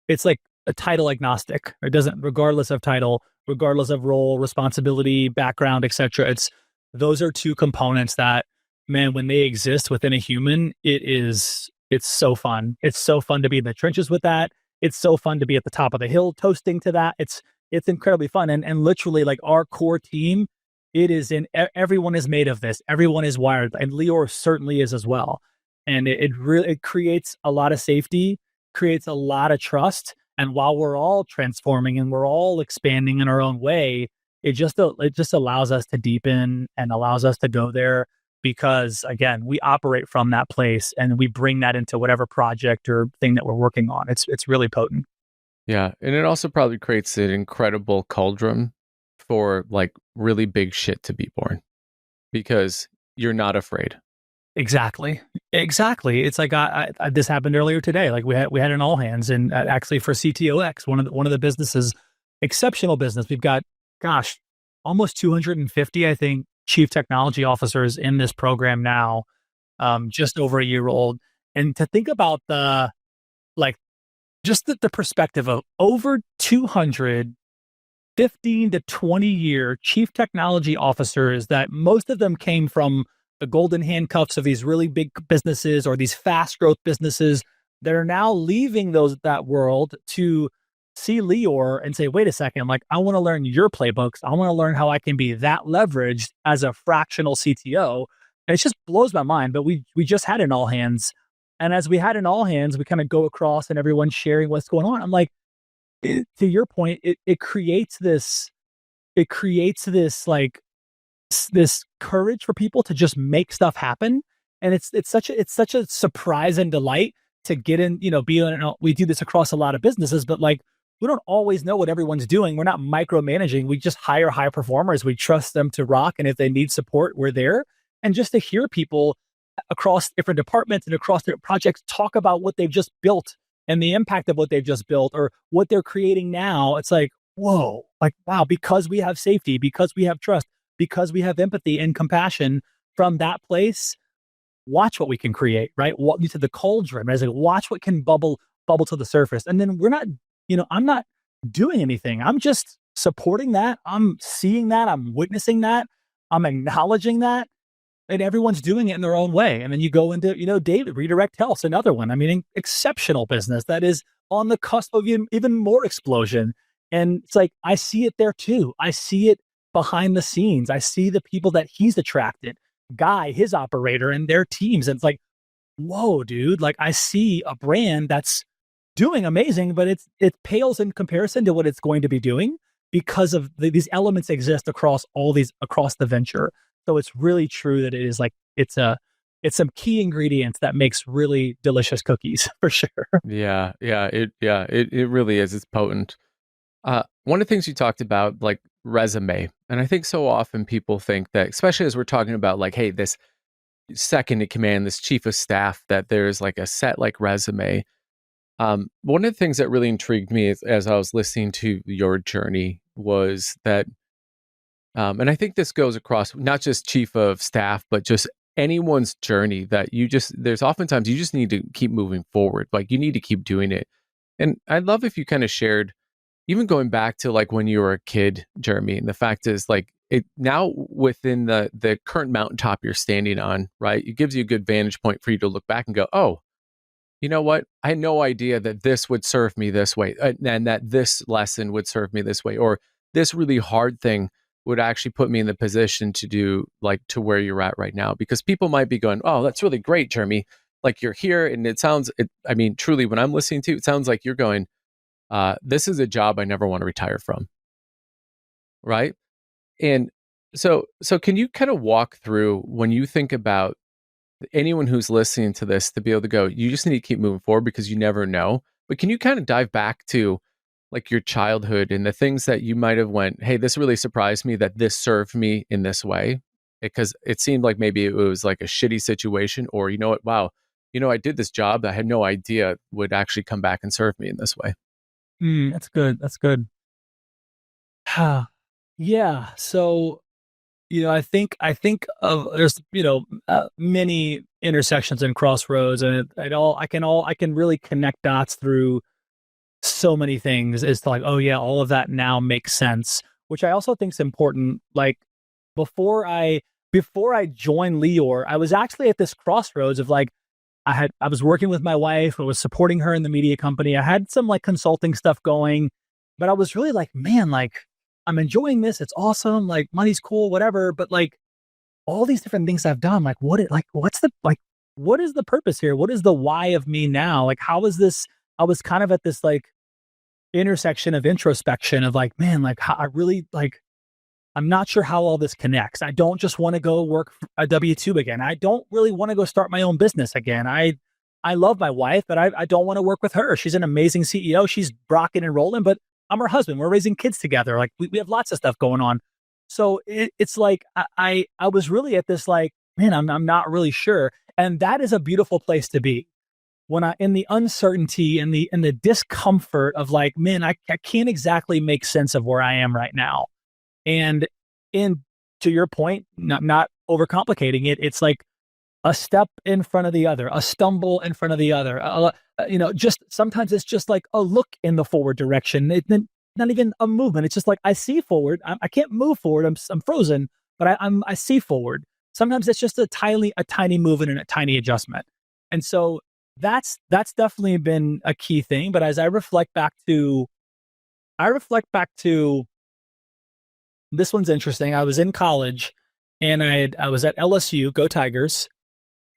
Speaker 1: It's like a title agnostic. It doesn't, regardless of title, regardless of role, responsibility, background, etc. Those are two components that, man, when they exist within a human, it's so fun. It's so fun to be in the trenches with that. It's so fun to be at the top of the hill toasting to that. It's incredibly fun. And literally, like our core team, everyone is made of this. Everyone is wired, and Lior certainly is as well. And it really, it creates a lot of safety, creates a lot of trust. And while we're all transforming and we're all expanding in our own way, it just allows us to deepen and allows us to go there, because again, we operate from that place and we bring that into whatever project or thing that we're working on. It's really potent.
Speaker 2: Yeah, and it also probably creates an incredible cauldron for like really big shit to be born, because you're not afraid.
Speaker 1: Exactly. Exactly. It's like this happened earlier today. Like we had an all hands, and actually for CTOX, one of the businesses, exceptional business. We've got, gosh, almost 250, I think, chief technology officers in this program now, just over a year old. And to think about like just the perspective of over 200 15 to 20-year chief technology officers, that most of them came from the golden handcuffs of these really big businesses or these fast growth businesses that are now leaving that world to see Leor and say, wait a second, like I want to learn your playbooks. I want to learn how I can be that leveraged as a fractional CTO. And it just blows my mind. But we just had an all hands. And as we had an all hands, we kind of go across and everyone's sharing what's going on. I'm like, to your point, it creates this like this courage for people to just make stuff happen. And it's such a surprise and delight to get in, be in. We do this across a lot of businesses, but like we don't always know what everyone's doing. We're not micromanaging. We just hire high performers. We trust them to rock. And if they need support, we're there. And just to hear people across different departments and across their projects talk about what they've just built and the impact of what they've just built or what they're creating now, it's like, whoa, like, wow, because we have safety, because we have trust, because we have empathy and compassion from that place, watch what we can create, right? What to the cauldron, right? It's like, watch what can bubble to the surface. And then we're not, I'm not doing anything. I'm just supporting that. I'm seeing that. I'm witnessing that. I'm acknowledging that. And everyone's doing it in their own way. And then you go into, David, Redirect Health's another one. I mean, exceptional business that is on the cusp of even more explosion. And it's like, I see it there too. I see it behind the scenes. I see the people that he's attracted, Guy, his operator, and their teams. And it's like, whoa, dude, like I see a brand that's doing amazing, but it pales in comparison to what it's going to be doing because of these elements exist across the venture. So it's really true that it is like, it's some key ingredients that makes really delicious cookies for sure.
Speaker 2: It really is. It's potent. One of the things you talked about, like resume, and I think so often people think that, especially as we're talking about like, hey, this second in command, this chief of staff, that there's like a set like resume. One of the things that really intrigued me as I was listening to your journey was that, and I think this goes across not just chief of staff, but just anyone's journey, that there's oftentimes you just need to keep moving forward. Like you need to keep doing it. And I'd love if you kind of shared, even going back to like when you were a kid, Jeremy, and the fact is like it now within the current mountaintop you're standing on, right? It gives you a good vantage point for you to look back and go, oh, you know what? I had no idea that this would serve me this way, and that this lesson would serve me this way, or this really hard thing would actually put me in the position to do like to where you're at right now. Because people might be going, oh, that's really great, Jeremy. Like you're here, and I mean, truly, when I'm listening to it, it sounds like you're going, this is a job I never want to retire from, right? And so can you kind of walk through when you think about anyone who's listening to this to be able to go, you just need to keep moving forward because you never know. But can you kind of dive back to like your childhood and the things that you might have went, hey, this really surprised me that this served me in this way? Because it seemed like maybe it was like a shitty situation, or you know what, wow, I did this job that I had no idea would actually come back and serve me in this way.
Speaker 1: That's good. That's good. Yeah. So, I think of there's, many intersections and crossroads, and I can really connect dots through so many things as to like, oh yeah, all of that now makes sense, which I also think is important. Like before I joined Leor, I was actually at this crossroads of like, I was working with my wife. I was supporting her in the media company. I had some like consulting stuff going, but I was really like, man, like I'm enjoying this. It's awesome. Like money's cool, whatever. But like all these different things I've done, like what is the purpose here? What is the why of me now? Like, how is this? I was kind of at this like intersection of introspection of like, man, like how I really like, I'm not sure how all this connects. I don't just want to go work a W-2 again. I don't really want to go start my own business again. I love my wife, but I don't want to work with her. She's an amazing CEO. She's rocking and rolling, but I'm her husband. We're raising kids together. Like we have lots of stuff going on. So it's like, I was really at this like, man, I'm not really sure. And that is a beautiful place to be when in the uncertainty and the discomfort of like, man, I can't exactly make sense of where I am right now. And to your point, not overcomplicating it, it's like a step in front of the other, a stumble in front of the other. Just sometimes it's just like a look in the forward direction. Not even a movement. It's just like I see forward. I can't move forward. I'm frozen, but I see forward. Sometimes it's just a tiny movement and a tiny adjustment. And so that's definitely been a key thing. But as I reflect back to I reflect back to this one's interesting. I was in college and I was at LSU, go Tigers,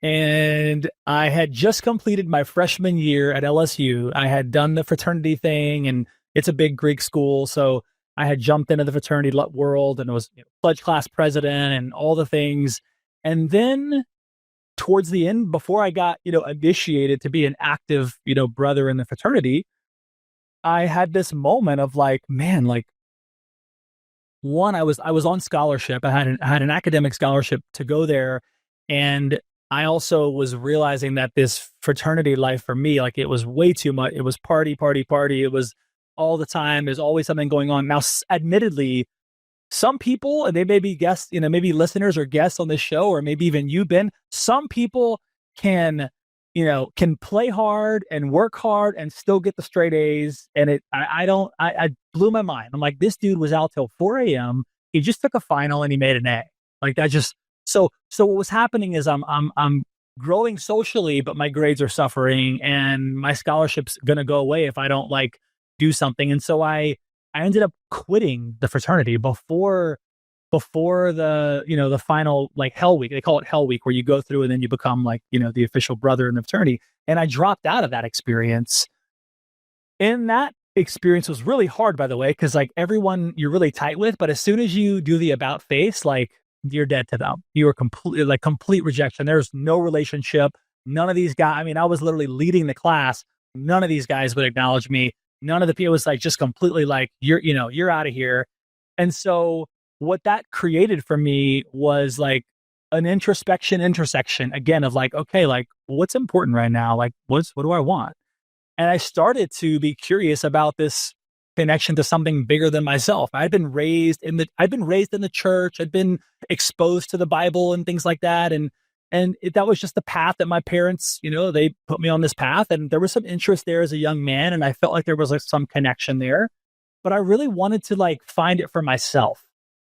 Speaker 1: and I had just completed my freshman year at LSU. I had done the fraternity thing, and it's a big Greek school, so I had jumped into the fraternity world and was pledge class president and all the things. And then towards the end, before I got initiated to be an active brother in the fraternity, I had this moment of like, man, like one, I was on scholarship. I had an academic scholarship to go there, and I also was realizing that this fraternity life for me, like it was way too much. It was party, party, party. It was all the time. There's always something going on. Now, admittedly, some people, and they may be guests, maybe listeners or guests on this show, or maybe even you, Ben, some people can, can play hard and work hard and still get the straight A's. And I blew my mind. I'm like, this dude was out till 4 a.m. He just took a final and he made an A. Like that just, so what was happening is I'm growing socially, but my grades are suffering and my scholarship's going to go away if I don't like do something. And so I ended up quitting the fraternity before the final like hell week. They call it hell week, where you go through and then you become like the official brother in the fraternity. And I dropped out of that experience. And that experience was really hard, by the way, because like everyone you're really tight with, but as soon as you do the about face, like you're dead to them. You are complete rejection. There's no relationship. None of these guys. I mean, I was literally leading the class. None of these guys would acknowledge me. None of the people was like just completely like you're out of here. And so what that created for me was like an intersection again of like, okay, like what's important right now? Like what do I want? And I started to be curious about this connection to something bigger than myself. I'd been raised in the church. I'd been exposed to the Bible and things like that. That was just the path that my parents, they put me on this path, and there was some interest there as a young man. And I felt like there was like some connection there, but I really wanted to like find it for myself.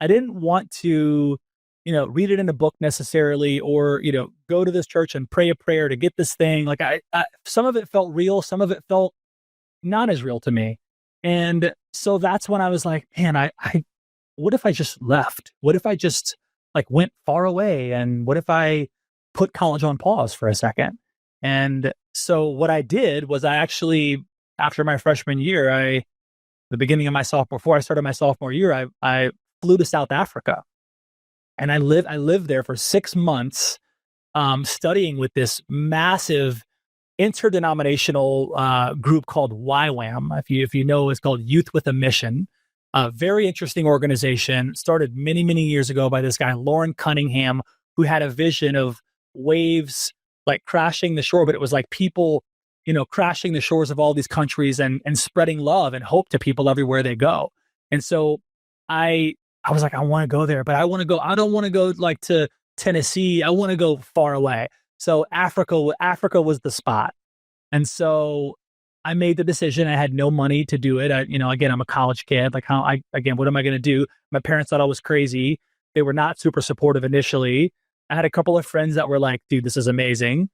Speaker 1: I didn't want to, read it in a book necessarily, or, go to this church and pray a prayer to get this thing. Like some of it felt real. Some of it felt not as real to me. And so that's when I was like, man, what if I just left? What if I just like went far away? And what if I put college on pause for a second? And so what I did was I actually, after my freshman year, before I started my sophomore year, I flew to South Africa, and I lived there for 6 months, studying with this massive interdenominational group called YWAM. If you know, it's called Youth with a Mission. A very interesting organization, started many, many years ago by this guy, Lauren Cunningham, who had a vision of waves like crashing the shore, but it was like people, crashing the shores of all these countries and spreading love and hope to people everywhere they go. And so I was like, I want to go there, but I don't want to go like to Tennessee. I want to go far away. So Africa was the spot. And so I made the decision. I had no money to do it. Again, I'm a college kid. Like what am I going to do? My parents thought I was crazy. They were not super supportive initially. I had a couple of friends that were like, dude, this is amazing.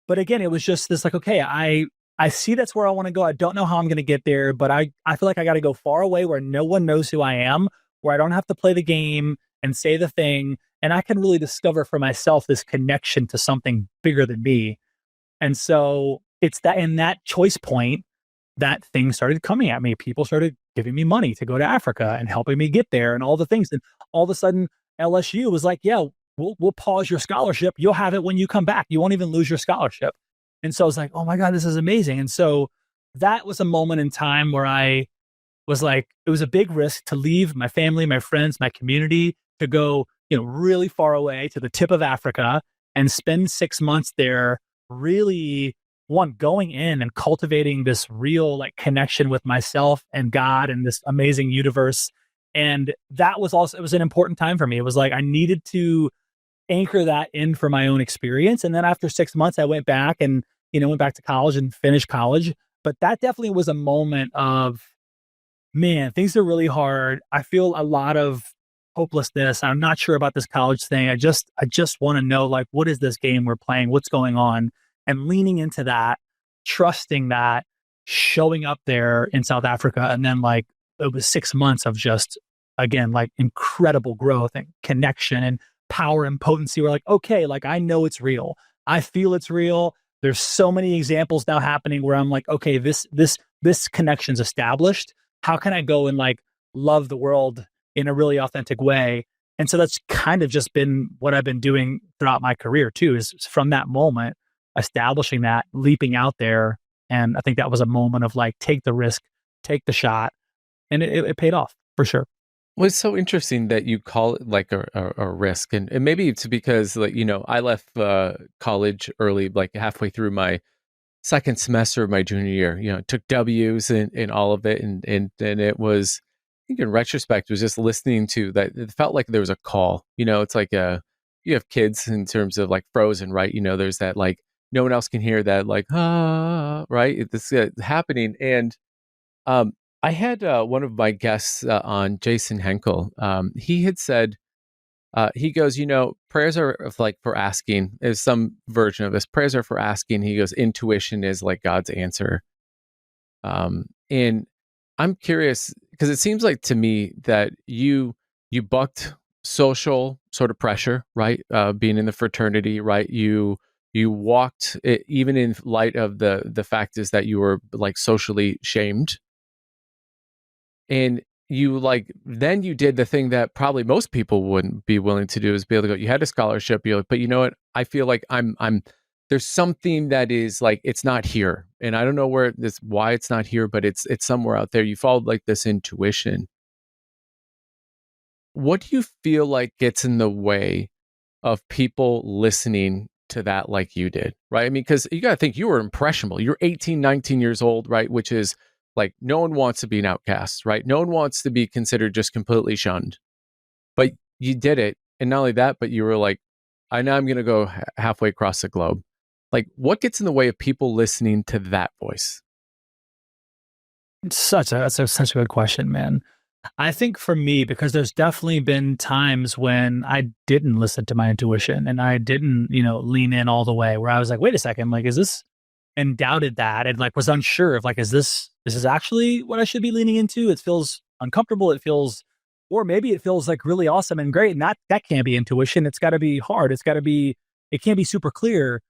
Speaker 1: But again, it was just this like, okay, I see that's where I want to go. I don't know how I'm going to get there, but I feel like I got to go far away where no one knows who I am, where I don't have to play the game and say the thing. And I can really discover for myself this connection to something bigger than me. And so it's that in that choice point that things started coming at me. People started giving me money to go to Africa and helping me get there and all the things. And all of a sudden LSU was like, yeah, we'll pause your scholarship. You'll have it when you come back. You won't even lose your scholarship. And so I was like, oh my God, this is amazing. And so that was a moment in time where I was like, it was a big risk to leave my family, my friends, my community, to go, really far away to the tip of Africa and spend 6 months there, really going in and cultivating this real like connection with myself and God and this amazing universe. And that was also, it was an important time for me. It was like, I needed to anchor that in for my own experience. And then after 6 months, I went back and, went back to college and finished college. But that definitely was a moment of, man, things are really hard. I feel a lot of hopelessness. I'm not sure about this college thing. I just want to know, like, what is this game we're playing? What's going on? And leaning into that, trusting that, showing up there in South Africa, and then like it was 6 months of just, again, like incredible growth and connection and power and potency. We're like, okay, like I know it's real. I feel it's real. There's so many examples now happening where I'm like, okay, this connection's established. How can I go and like love the world in a really authentic way? And so that's kind of just been what I've been doing throughout my career too, is from that moment, establishing that, leaping out there. And I think that was a moment of like, take the risk, take the shot. And it paid off for sure.
Speaker 2: Well, it's so interesting that you call it like a risk. And maybe it's because, like, I left college early, like halfway through my second semester of my junior year. Took W's in all of it. And it was, I think in retrospect, it was just listening to that. It felt like there was a call. It's like you have kids in terms of like Frozen, right? There's that like, no one else can hear that, like, right? This happening. And um, I had one of my guests on, Jason Henkel. He had said, he goes, prayers are like for asking, is some version of this. Prayers are for asking. He goes, intuition is like God's answer. And I'm curious because it seems like to me that you bucked social sort of pressure, right? Being in the fraternity, right? You walked it, even in light of the fact is that you were like socially shamed, and you like then you did the thing that probably most people wouldn't be willing to do, is be able to go, you had a scholarship, you're like, but you know what, I feel like I'm there's something that is like, it's not here, and I don't know why it's not here, but it's somewhere out there. You followed like this intuition. What do you feel like gets in the way of people listening to that like you did, right? I mean, because you got to think, you were impressionable. You're 18, 19 years old, right? Which is like, no one wants to be an outcast, right? No one wants to be considered just completely shunned. But you did it. And not only that, but you were like, I know I'm going to go halfway across the globe. Like, what gets in the way of people listening to that voice?
Speaker 1: Such a good question, man. I think for me, because there's definitely been times when I didn't listen to my intuition and I didn't, lean in all the way, where I was like, wait a second, like, is this, and doubted that, and like was unsure of like, is this actually what I should be leaning into? It feels uncomfortable. It feels, or maybe it feels like really awesome and great. And that can't be intuition. It's got to be hard. It can't be super clear.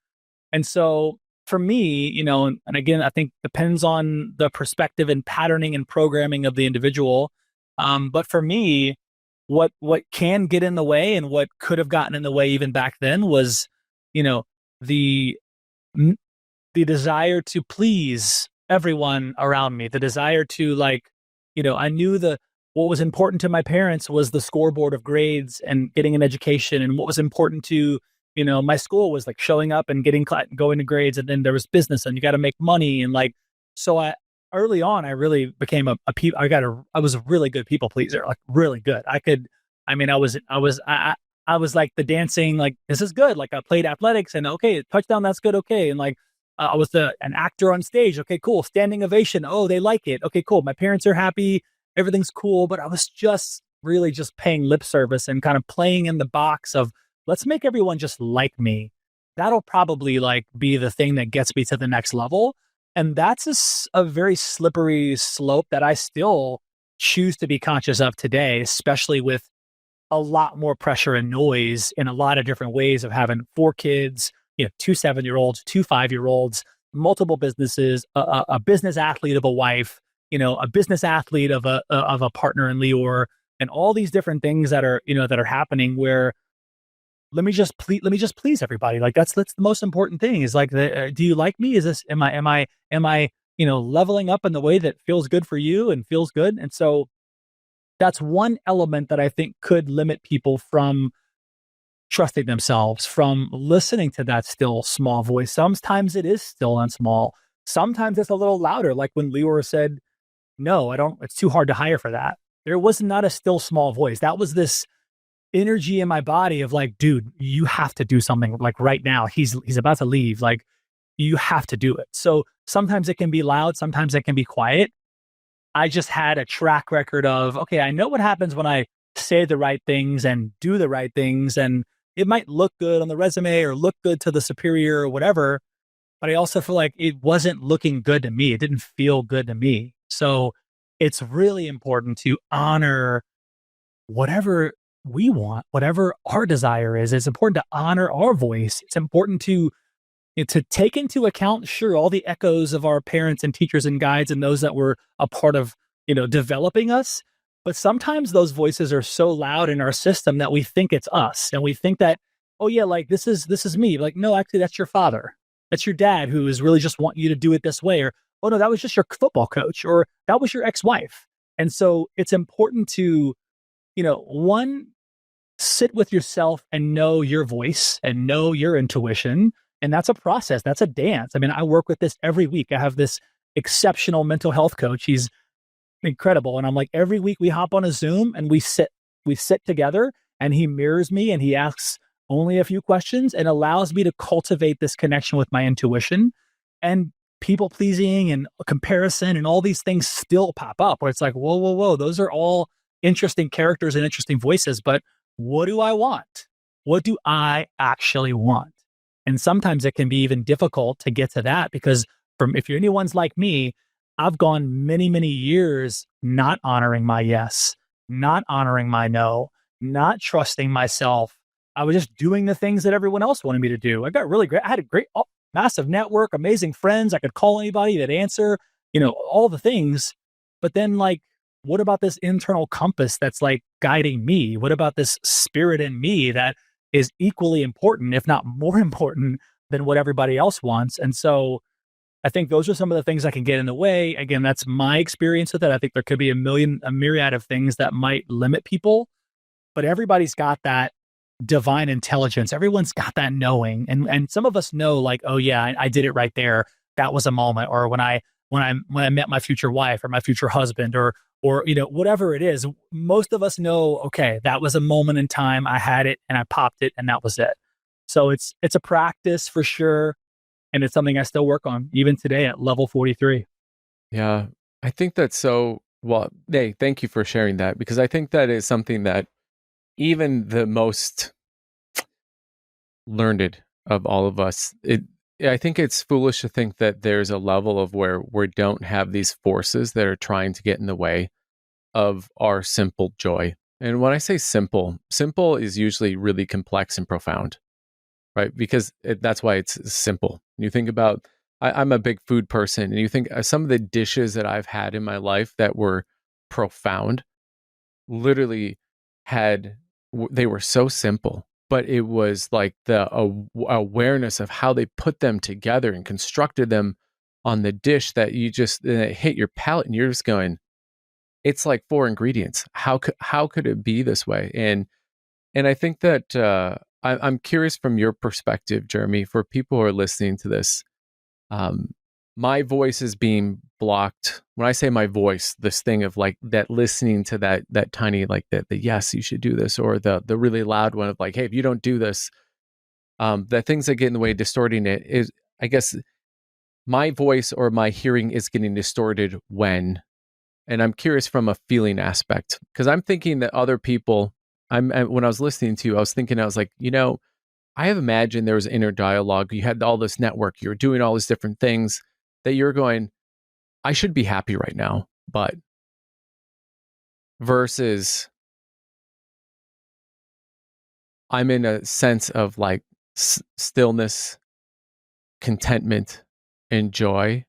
Speaker 1: And so for me, and again, I think depends on the perspective and patterning and programming of the individual. But for me, what can get in the way and what could have gotten in the way even back then was, the the desire to please everyone around me, the desire to like, I knew what was important to my parents was the scoreboard of grades and getting an education. And what was important to, my school was like showing up and going to grades. And then there was business and you got to make money. And like, so early on, I really became I was a really good people pleaser, like really good. I was like the dancing, like, this is good. Like I played athletics and okay, touchdown, that's good. Okay. And like, I was an actor on stage. Okay, cool. Standing ovation. Oh, they like it. Okay, cool. My parents are happy. Everything's cool. But I was just really just paying lip service and kind of playing in the box of, let's make everyone just like me. That'll probably like be the thing that gets me to the next level. And that's a very slippery slope that I still choose to be conscious of today, especially with a lot more pressure and noise in a lot of different ways of having 4 kids, 2 7-year-olds, 2 5-year-olds, multiple businesses, a business athlete of a wife, a business athlete of a partner in Lior, and all these different things that are happening where let me just please everybody. Like that's the most important thing is like, do you like me? Is this, am I, leveling up in the way that feels good for you and feels good? And so that's one element that I think could limit people from trusting themselves, from listening to that still small voice. Sometimes it is still and small. Sometimes it's a little louder. Like when Lior said, no, I don't, it's too hard to hire for that. There was not a still small voice. That was this energy in my body of like, dude, you have to do something like right now. He's about to leave. Like you have to do it. So sometimes it can be loud. Sometimes it can be quiet. I just had a track record of, okay, I know what happens when I say the right things and do the right things. And it might look good on the resume or look good to the superior or whatever. But I also feel like it wasn't looking good to me. It didn't feel good to me. So it's really important to honor whatever we want, whatever our desire is. It's important to honor our voice. It's important to take into account, sure, all the echoes of our parents and teachers and guides and those that were a part of, developing us. But sometimes those voices are so loud in our system that we think it's us, and we think that, oh yeah, like this is me. Like, no, actually, that's your father. That's your dad who is really just wanting you to do it this way. Or, oh no, that was just your football coach, or that was your ex-wife. And so it's important to, one, sit with yourself and know your voice and know your intuition. And that's a process. That's a dance. I mean, I work with this every week. I have this exceptional mental health coach. He's incredible. And I'm like, every week we hop on a Zoom and we sit together, and he mirrors me and he asks only a few questions and allows me to cultivate this connection with my intuition. And people pleasing and comparison and all these things still pop up where it's like, whoa, whoa, whoa, those are all interesting characters and interesting voices. But what do I want? What do I actually want? And sometimes it can be even difficult to get to that because if you're anyone's like me, I've gone many, many years not honoring my yes, not honoring my no, not trusting myself. I was just doing the things that everyone else wanted me to do. I had a great, massive network, amazing friends. I could call anybody that answer, all the things. But then, like, what about this internal compass that's like guiding me? What about this spirit in me that is equally important, if not more important than what everybody else wants? And so I think those are some of the things that can get in the way. Again, that's my experience with it. I think there could be a myriad of things that might limit people, but everybody's got that divine intelligence. Everyone's got that knowing. And some of us know, like, oh yeah, I did it right there. That was a moment. Or when I met my future wife or my future husband, or whatever it is, most of us know, okay, that was a moment in time. I had it and I popped it and that was it. So it's a practice for sure. And it's something I still work on even today at level 43.
Speaker 2: Yeah. I think that's so well, hey, thank you for sharing that, because I think that is something that even the most learned of all of us, I think it's foolish to think that there's a level of where we don't have these forces that are trying to get in the way of our simple joy. And when I say simple, simple is usually really complex and profound, right? Because that's why it's simple. You think about, I'm a big food person, and you think some of the dishes that I've had in my life that were profound, literally they were so simple, but it was like the awareness of how they put them together and constructed them on the dish that it hit your palate, and you're just going, it's like four ingredients. How could it be this way? And I think that I'm curious from your perspective, Jeremy, for people who are listening to this. Um, my voice is being blocked. When I say my voice, this thing of like that, listening to that tiny, like the yes, you should do this, or the really loud one of like, hey, if you don't do this, the things that get in the way, distorting it is, I guess, my voice or my hearing is getting distorted when. And I'm curious from a feeling aspect, because I'm thinking that other people, when I was listening to you, I was thinking, I was like, I have imagined there was inner dialogue. You had all this network, you were doing all these different things that you're going, I should be happy right now, but versus I'm in a sense of like stillness, contentment, and joy,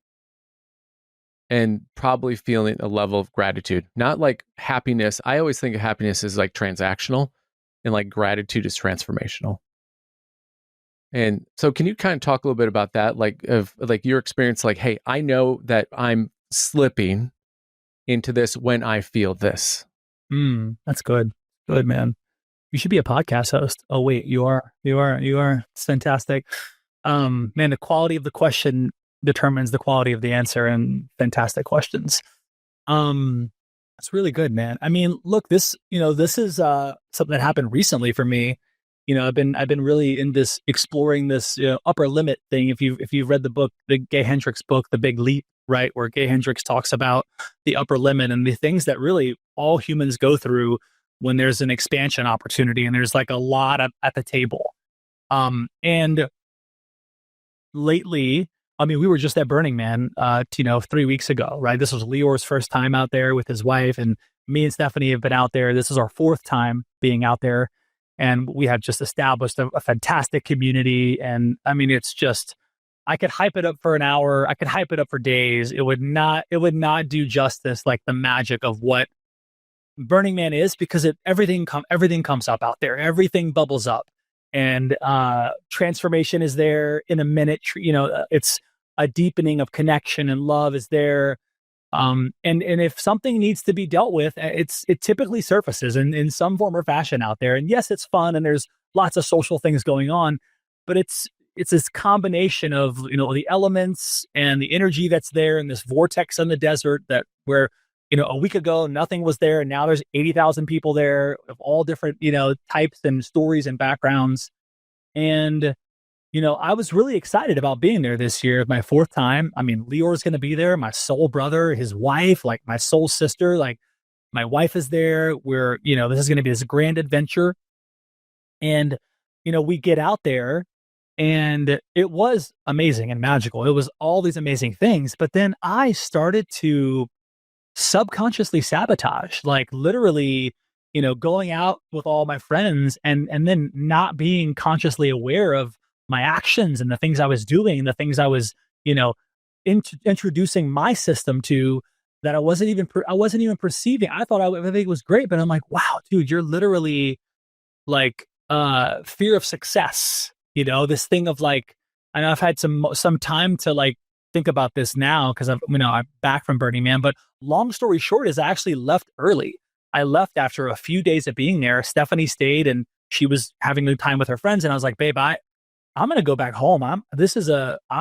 Speaker 2: and probably feeling a level of gratitude. Not like happiness. I always think of happiness as like transactional, and like gratitude is transformational. And so can you kind of talk a little bit about that? Like of like your experience, like, hey, I know that I'm slipping into this when I feel this.
Speaker 1: That's good. Good, man. You should be a podcast host. Oh wait, you are. It's fantastic. Man, the quality of the question determines the quality of the answer, and fantastic questions. It's really good, man. I mean, look, this is something that happened recently for me. I've been really in this exploring this upper limit thing. If you've read the book, the Gay Hendricks book, The Big Leap, right, where Gay Hendricks talks about the upper limit and the things that really all humans go through when there's an expansion opportunity and there's like a lot at the table. And lately I mean, we were just at Burning Man, 3 weeks ago, right? This was Leor's first time out there with his wife, and me and Stephanie have been out there. This is our fourth time being out there, and we have just established a fantastic community. And I mean, it's just, I could hype it up for an hour. I could hype it up for days. It would not do justice like the magic of what Burning Man is, because everything comes up out there. Everything bubbles up, and transformation is there in a minute. It's a deepening of connection, and love is there. And if something needs to be dealt with, it typically surfaces in some form or fashion out there. And yes, it's fun, and there's lots of social things going on, but it's this combination of the elements and the energy that's there in this vortex in the desert, that where a week ago nothing was there, and now there's 80,000 people there of all different types and stories and backgrounds. And I was really excited about being there this year, my fourth time. I mean, Leor's going to be there, my soul brother, his wife, like my soul sister, like my wife is there. This is going to be this grand adventure. And we get out there, and it was amazing and magical. It was all these amazing things, but then I started to subconsciously sabotage, like literally, going out with all my friends, and then not being consciously aware of my actions and the things I was doing, the things I was, introducing my system to, that I wasn't even perceiving. I thought everything was great, but I'm like, wow, dude, you're literally like fear of success. This thing of like, I know I've had some time to like think about this now, because I'm back from Burning Man. But long story short is I actually left early. I left after a few days of being there. Stephanie stayed, and she was having a good time with her friends. And I was like, babe, I'm going to go back home. I'm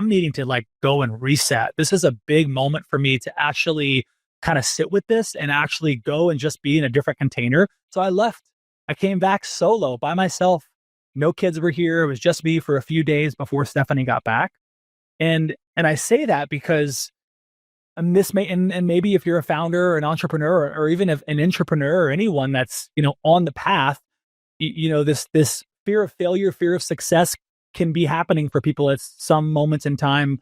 Speaker 1: needing to like go and reset. This is a big moment for me to actually kind of sit with this and actually go and just be in a different container. So I left. I came back solo by myself. No kids were here. It was just me for a few days before Stephanie got back. And I say that because, and maybe if you're a founder or an entrepreneur, or even if an entrepreneur or anyone that's, on the path, this fear of failure, fear of success can be happening for people at some moments in time.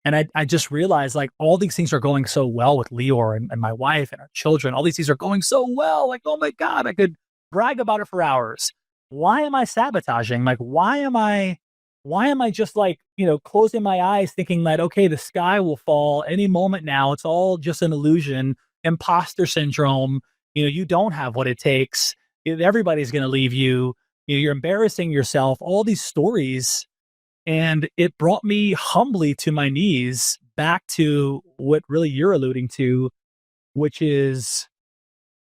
Speaker 1: And I just realized, like, all these things are going so well with Leor and my wife and our children. All these things are going so well. Like, oh my God, I could brag about it for hours. Why am I sabotaging? Like, why am I just like, closing my eyes thinking that, okay, the sky will fall any moment now. It's all just an illusion, imposter syndrome. You don't have what it takes. Everybody's going to leave you. You're embarrassing yourself, all these stories. And it brought me humbly to my knees, back to what really you're alluding to, which is,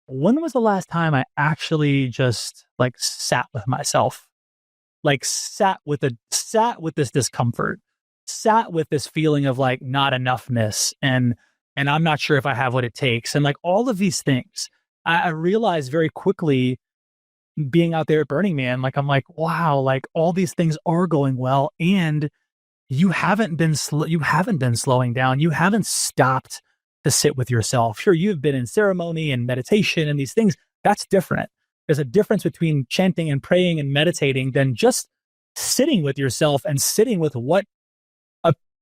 Speaker 1: when was the last time I actually just like sat with myself, like sat with this discomfort, sat with this feeling of like not enoughness, and I'm not sure if I have what it takes, and like all of these things. I realized very quickly, being out there at Burning Man, like I'm like, wow, like all these things are going well, and you haven't been slowing down. You haven't stopped to sit with yourself. Sure, you've been in ceremony and meditation and these things. That's different. There's a difference between chanting and praying and meditating than just sitting with yourself and sitting with what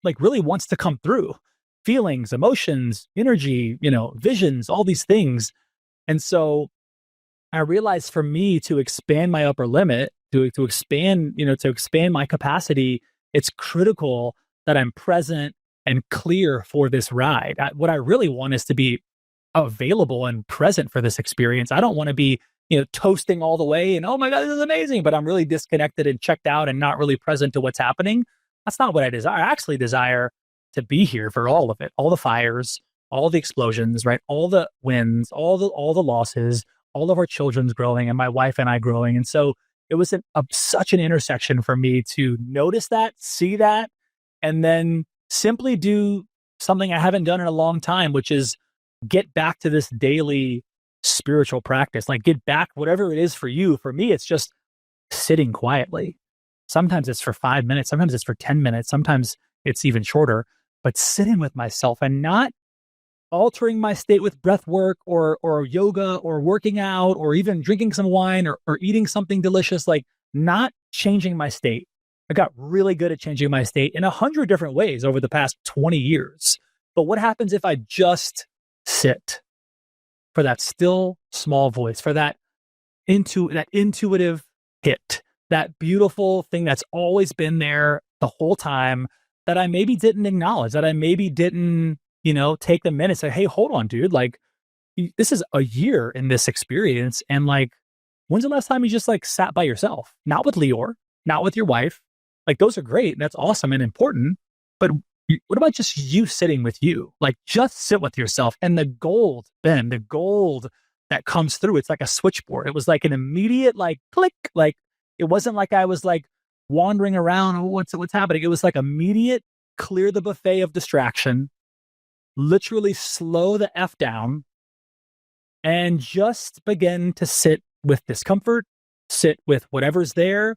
Speaker 1: like really wants to come through. Feelings, emotions, energy, visions, all these things. And so I realized, for me to expand my upper limit, to expand, to expand my capacity, it's critical that I'm present and clear for this ride. What I really want is to be available and present for this experience. I don't want to be, toasting all the way and, oh my God, this is amazing, but I'm really disconnected and checked out and not really present to what's happening. That's not what I desire. I actually desire to be here for all of it, all the fires, all the explosions, right? All the wins, all the losses, all of our children's growing, and my wife and I growing. And so it was such an intersection for me to notice that, see that, and then simply do something I haven't done in a long time, which is get back to this daily spiritual practice. Like, get back, whatever it is for you. For me, it's just sitting quietly. Sometimes it's for 5 minutes. Sometimes it's for 10 minutes. Sometimes it's even shorter, but sitting with myself and not altering my state with breath work or yoga or working out or even drinking some wine or eating something delicious, like not changing my state, I got really good at changing my state in 100 different ways over the past 20 years. But what happens if I just sit for that still small voice, for that intuitive hit, that beautiful thing that's always been there the whole time that I maybe didn't acknowledge, that I maybe didn't, take the minute, say, hey, hold on, dude. Like, this is a year in this experience. And like, when's the last time you just like sat by yourself? Not with Leor, not with your wife. Like, those are great. That's awesome and important. But what about just you sitting with you? Like, just sit with yourself. And the gold, Ben, the gold that comes through, it's like a switchboard. It was like an immediate, like, click. Like, it wasn't like I was like wandering around. Oh, what's happening? It was like immediate, clear the buffet of distraction, literally slow the F down, and just begin to sit with discomfort, sit with whatever's there.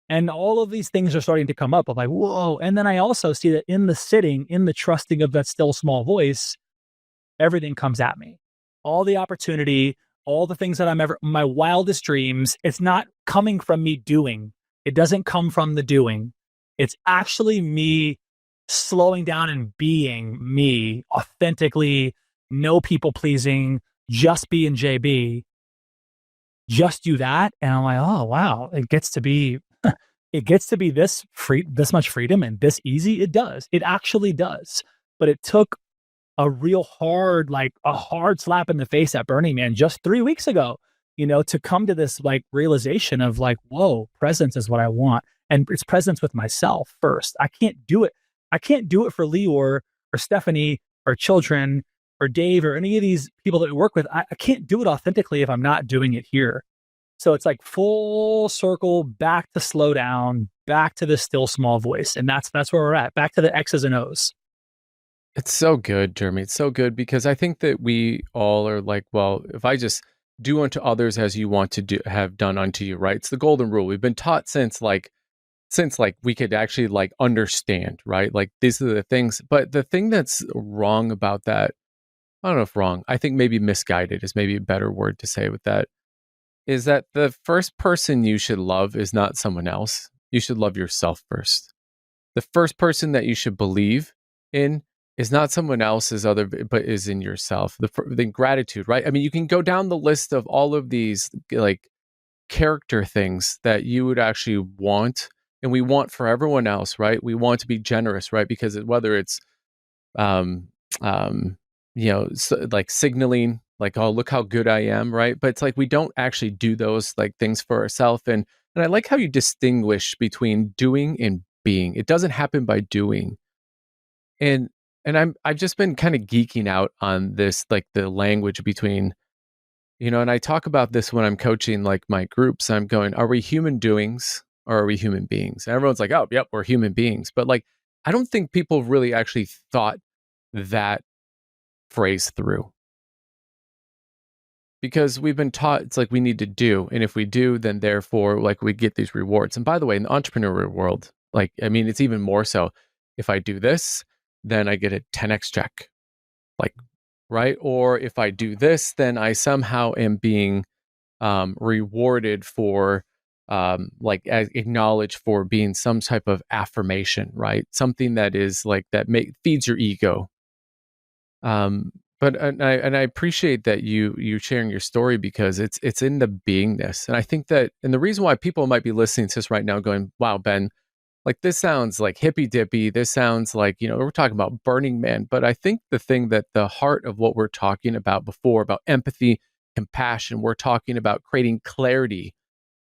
Speaker 1: And all of these things are starting to come up. I'm like, whoa. And then I also see that in the sitting, in the trusting of that still small voice, everything comes at me. All the opportunity, all the things that my wildest dreams, it's not coming from me doing. It doesn't come from the doing. It's actually me slowing down and being me authentically, no people pleasing, just being JB, just do that. And I'm like, oh, wow, it gets to be this much freedom and this easy. It does. It actually does. But it took a real hard, like a hard slap in the face at Burning Man just 3 weeks ago, to come to this like realization of like, whoa, presence is what I want. And it's presence with myself first. I can't do it. I can't do it for Leor or Stephanie or children or Dave or any of these people that we work with. I can't do it authentically if I'm not doing it here. So it's like full circle, back to slow down, back to the still small voice. And that's where we're at, back to the X's and O's.
Speaker 2: It's so good, Jeremy. It's so good because I think that we all are like, well, if I just do unto others as you want to have done unto you, right? It's the golden rule. We've been taught since we could actually like understand, right? Like these are the things. But the thing that's wrong about that, I don't know if wrong, I think maybe misguided is maybe a better word to say with that, is that the first person you should love is not someone else. You should love yourself first. The first person that you should believe in is not someone else's but is in yourself. The gratitude, right? I mean, you can go down the list of all of these like character things that you would actually want, and we want for everyone else, right? We want to be generous, right? Because whether it's, um, like signaling, like, oh, look how good I am, right? But it's like we don't actually do those like things for ourselves. And I like how you distinguish between doing and being. It doesn't happen by doing. And I've just been kind of geeking out on this, like the language between, and I talk about this when I'm coaching like my groups. I'm going, are we human doings or are we human beings? And everyone's like, oh, yep, we're human beings. But like, I don't think people really actually thought that phrase through, because we've been taught it's like we need to do. And if we do, then therefore like we get these rewards. And by the way, in the entrepreneurial world, like, I mean, it's even more so. If I do this, then I get a 10x check, like, right? Or if I do this, then I somehow am being rewarded for, acknowledged for being some type of affirmation, right? Something that is like that feeds your ego. But I appreciate that you sharing your story, because it's in the beingness, and I think that, and the reason why people might be listening to this right now, going, "Wow, Ben, like this sounds like hippy dippy. This sounds like we're talking about Burning Man." But I think the thing that the heart of what we're talking about before, about empathy, compassion, we're talking about creating clarity.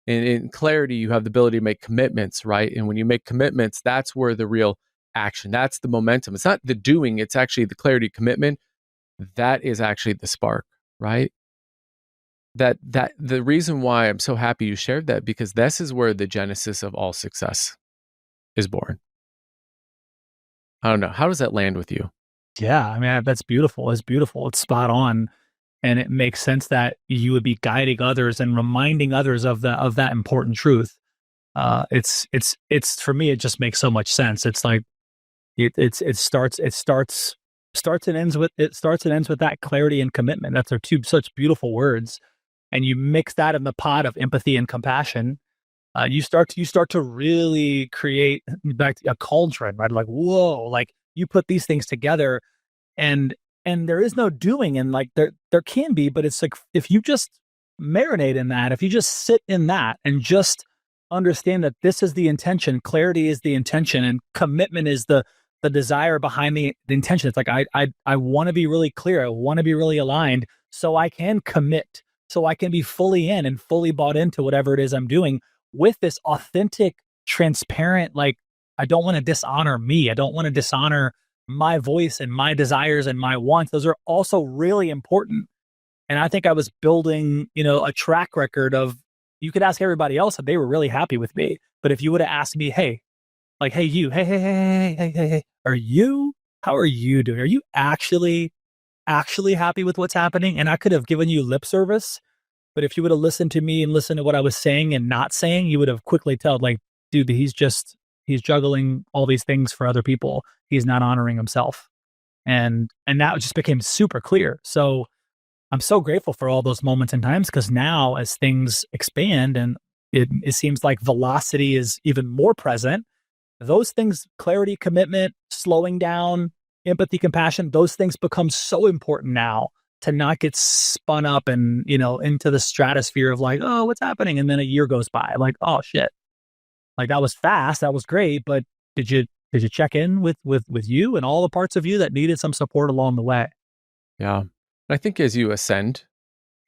Speaker 2: And in clarity, you have the ability to make commitments, right? And when you make commitments, that's where the real action, that's the momentum. It's not the doing; it's actually the clarity, commitment. That is actually the spark, right? That the reason why I'm so happy you shared that, because this is where the genesis of all success is born. I don't know. How does that land with you?
Speaker 1: Yeah, I mean, that's beautiful. It's beautiful. It's spot on. And it makes sense that you would be guiding others and reminding others of that important truth. It's for me, it just makes so much sense. It's like it starts and ends with that clarity and commitment. That's are two such beautiful words. And you mix that in the pot of empathy and compassion, You start to really create back a cauldron, right? Like, whoa, like you put these things together, and there is no doing, and like there can be, but it's like if you just marinate in that, if you just sit in that and just understand that this is the intention, clarity is the intention, and commitment is the desire behind the intention. It's like I want to be really clear, I want to be really aligned, so I can commit, so I can be fully in and fully bought into whatever it is I'm doing with this authentic, transparent, like I don't want to dishonor me, I don't want to dishonor my voice and my desires and my wants. Those are also really important. And I think I was building, a track record of, you could ask everybody else and they were really happy with me. But if you would have asked me, hey, like, hey, you, hey, how are you doing? Are you actually happy with what's happening? And I could have given you lip service. But if you would have listened to me and listened to what I was saying and not saying, you would have quickly told, like, dude, he's juggling all these things for other people. He's not honoring himself. And that just became super clear. So I'm so grateful for all those moments and times, because now as things expand and it seems like velocity is even more present, those things, clarity, commitment, slowing down, empathy, compassion, those things become so important now to not get spun up and, into the stratosphere of like, oh, what's happening? And then a year goes by, like, oh shit, like that was fast, that was great, but did you check in with you and all the parts of you that needed some support along the way?
Speaker 2: Yeah. I think as you ascend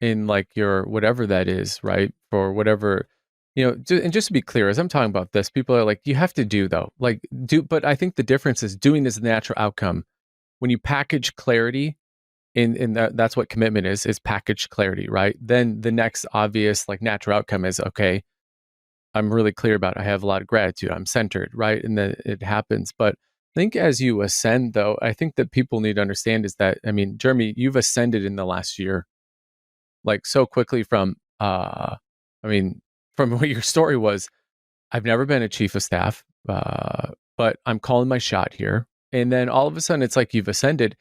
Speaker 2: in like your whatever that is, right? For whatever, and just to be clear, as I'm talking about this, people are like, you have to do though, like do, but I think the difference is doing is the natural outcome. When you package clarity in that's what commitment is packaged clarity, right? Then the next obvious like natural outcome is, okay, I'm really clear about it. I have a lot of gratitude. I'm centered, right? And then it happens. But I think as you ascend, though, I think that people need to understand is that, I mean, Jeremy, you've ascended in the last year, like so quickly from, I mean, from what your story was. I've never been a chief of staff, but I'm calling my shot here. And then all of a sudden, it's like you've ascended.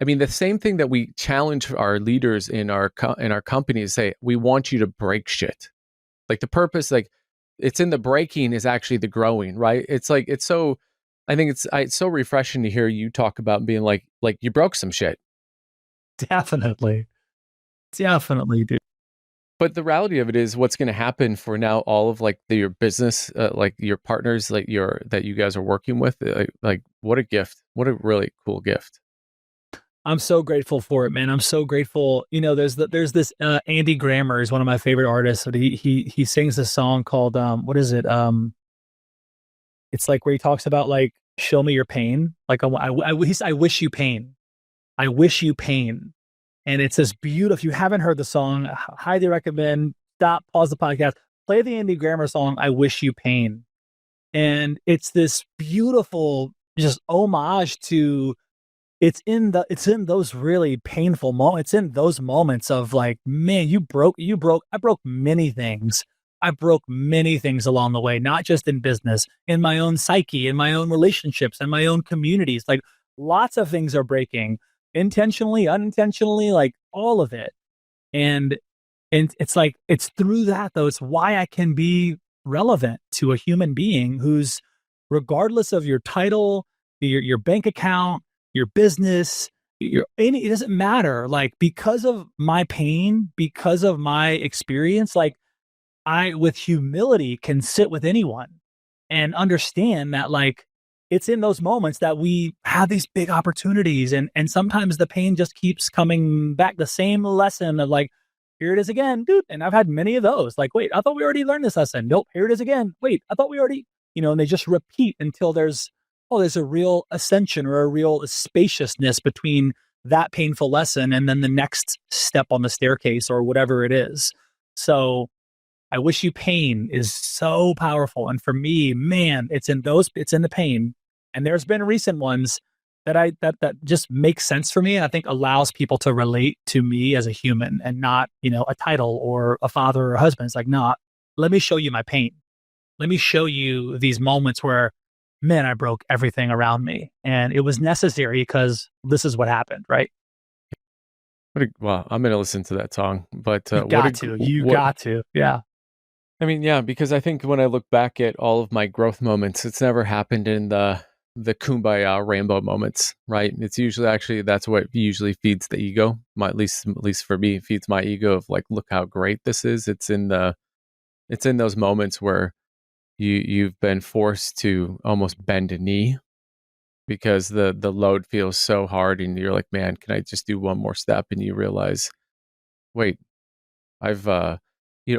Speaker 2: I mean, the same thing that we challenge our leaders in our companies say, we want you to break shit. Like the purpose, like it's in the breaking is actually the growing, right? It's like it's so. I think it's so refreshing to hear you talk about being like you broke some shit.
Speaker 1: Definitely. Definitely, dude.
Speaker 2: But the reality of it is, what's going to happen for now? All of like your business, like your partners, like that you guys are working with, like what a gift! What a really cool gift.
Speaker 1: I'm so grateful for it, man. I'm so grateful. There's this Andy Grammer is one of my favorite artists. But he sings this song called what is it? It's like where he talks about like show me your pain. Like I wish you pain. I wish you pain. And it's this beautiful. If you haven't heard the song, I highly recommend. Stop, pause the podcast, play the Andy Grammer song. I wish you pain. And it's this beautiful just homage to, it's in those really painful moments. It's in those moments of like, man, I broke many things. I broke many things along the way, not just in business, in my own psyche, in my own relationships, in my own communities. Like lots of things are breaking, intentionally, unintentionally, like all of it. And it's like, it's through that though, it's why I can be relevant to a human being who's, regardless of your title, your bank account, your business, it doesn't matter. Like because of my pain, because of my experience, like I, with humility, can sit with anyone and understand that like it's in those moments that we have these big opportunities, and sometimes the pain just keeps coming back, the same lesson of like, here it is again, dude. And I've had many of those. Like, wait, I thought we already learned this lesson. Nope, here it is again. Wait, I thought we already, and they just repeat until there's a real ascension or a real spaciousness between that painful lesson and then the next step on the staircase or whatever it is. So I wish you pain is so powerful. And for me, man, it's in the pain. And there's been recent ones that just makes sense for me. I think allows people to relate to me as a human and not, a title or a father or a husband. It's like, no, let me show you my pain. Let me show you these moments where, man, I broke everything around me. And it was necessary because this is what happened, right?
Speaker 2: Well, I'm going to listen to that song, but
Speaker 1: You got to. Yeah.
Speaker 2: I mean, yeah, because I think when I look back at all of my growth moments, it's never happened in the kumbaya rainbow moments, right? It's usually actually that's what usually feeds the ego. At least for me, it feeds my ego of like, look how great this is. It's in those moments where you've been forced to almost bend a knee because the load feels so hard, and you're like, man, can I just do one more step? And you realize, wait, I've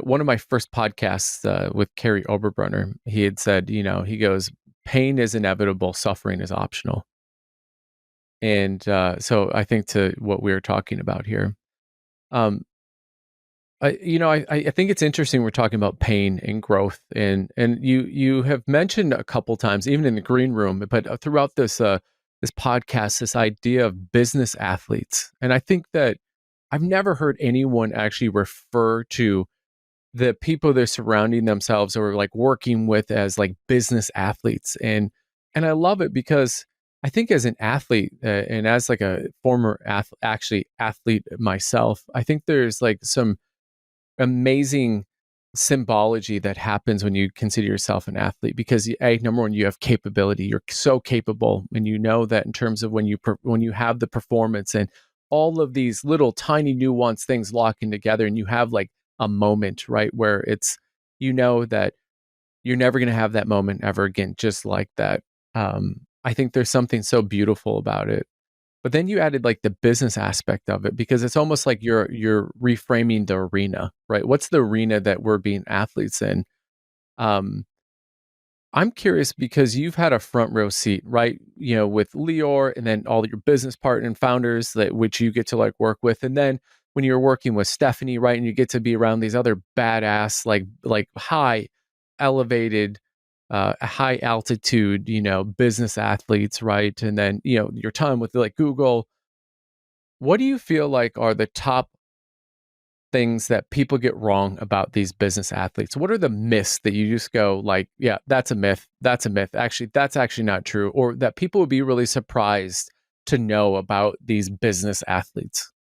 Speaker 2: one of my first podcasts with Carrie Oberbrunner, he had said, he goes, pain is inevitable, suffering is optional. And so I think to what we were talking about here, um, I think it's interesting we're talking about pain and growth, and you have mentioned a couple times, even in the green room, but throughout this podcast, this idea of business athletes, and I think that I've never heard anyone actually refer to the people they're surrounding themselves or like working with as like business athletes, and I love it because I think as an athlete and as like a former actually athlete myself, I think there's like some amazing symbology that happens when you consider yourself an athlete because number one, you have capability, you're so capable, and you know that in terms of when you have the performance and all of these little tiny nuanced things locking together, and you have like a moment, right, where it's, that you're never going to have that moment ever again just like that. I think there's something so beautiful about it. But then you added like the business aspect of it because it's almost like you're reframing the arena, right? What's the arena that we're being athletes in? Um, I'm curious because you've had a front row seat, right? With Lior and then all your business partner and founders that which you get to like work with. And then when you're working with Stephanie, right, and you get to be around these other badass, like high elevated, high altitude, business athletes, right? And then, your time with like Google. What do you feel like are the top things that people get wrong about these business athletes? What are the myths that you just go like, yeah, that's a myth. That's a myth. Actually, that's actually not true. Or that people would be really surprised to know about these business athletes?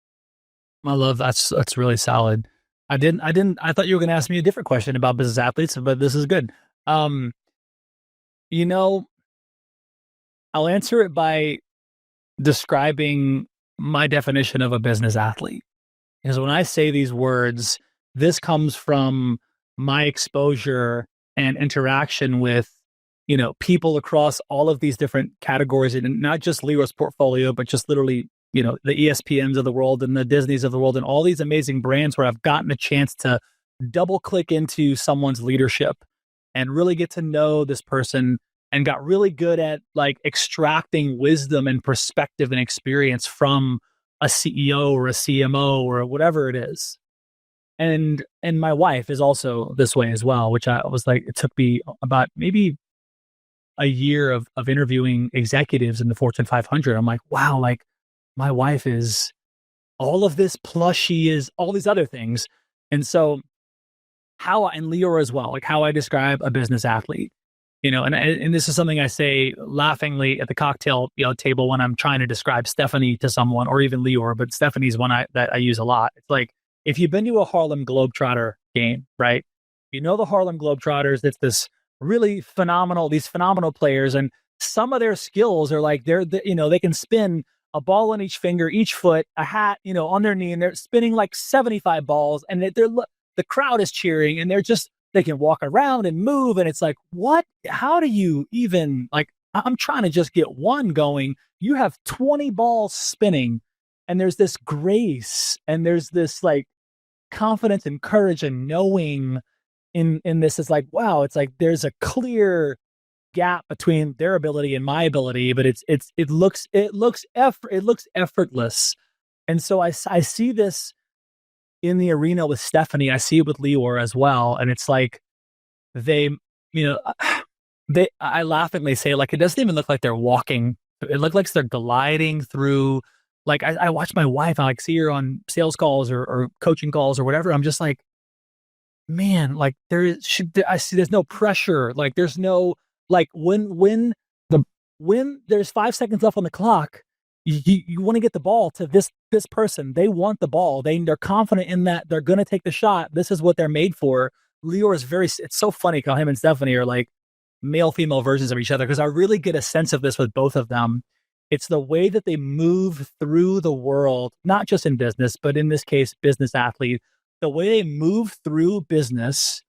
Speaker 1: I love that's really solid. I thought you were going to ask me a different question about business athletes, but this is good. Um, you know, I'll answer it by describing my definition of a business athlete. Because when I say these words, this comes from my exposure and interaction with, people across all of these different categories, and not just Leroy's portfolio, but just literally, the ESPNs of the world and the Disneys of the world and all these amazing brands where I've gotten a chance to double click into someone's leadership and really get to know this person and got really good at like extracting wisdom and perspective and experience from a CEO or a CMO or whatever it is. And my wife is also this way as well, which I was like, it took me about maybe a year of interviewing executives in the Fortune 500. I'm like, wow, like my wife is all of this plus she is all these other things. And so and Leora as well, like how I describe a business athlete, and this is something I say laughingly at the cocktail table when I'm trying to describe Stephanie to someone or even Leora, but Stephanie's one that I use a lot. It's like if you've been to a Harlem Globetrotter game, right? The Harlem Globetrotters. It's this these phenomenal players, and some of their skills are like they can spin a ball on each finger, each foot, a hat, on their knee, and they're spinning like 75 balls, and the crowd is cheering, and they can walk around and move. And it's like, what? How do you even like, I'm trying to just get one going. You have 20 balls spinning, and there's this grace and there's this like confidence and courage and knowing in this. Is like, wow, it's like there's a clear gap between their ability and my ability, but it looks effortless. And so I see this in the arena with Stephanie. I see it with Lior as well. And it's like they, you know, I laughingly say, like, it doesn't even look like they're walking. It looks like they're gliding through. Like I watch my wife, I like see her on sales calls or coaching calls or whatever. I'm just like, man, like I see there's no pressure. Like there's no, like when there's 5 seconds left on the clock, you want to get the ball to this person. They want the ball. They're confident in that they're going to take the shot. This is what they're made for. Leor is it's so funny how him and Stephanie are like male female versions of each other, because I really get a sense of this with both of them. It's the way that they move through the world, not just in business, but in this case, business athlete, the way they move through business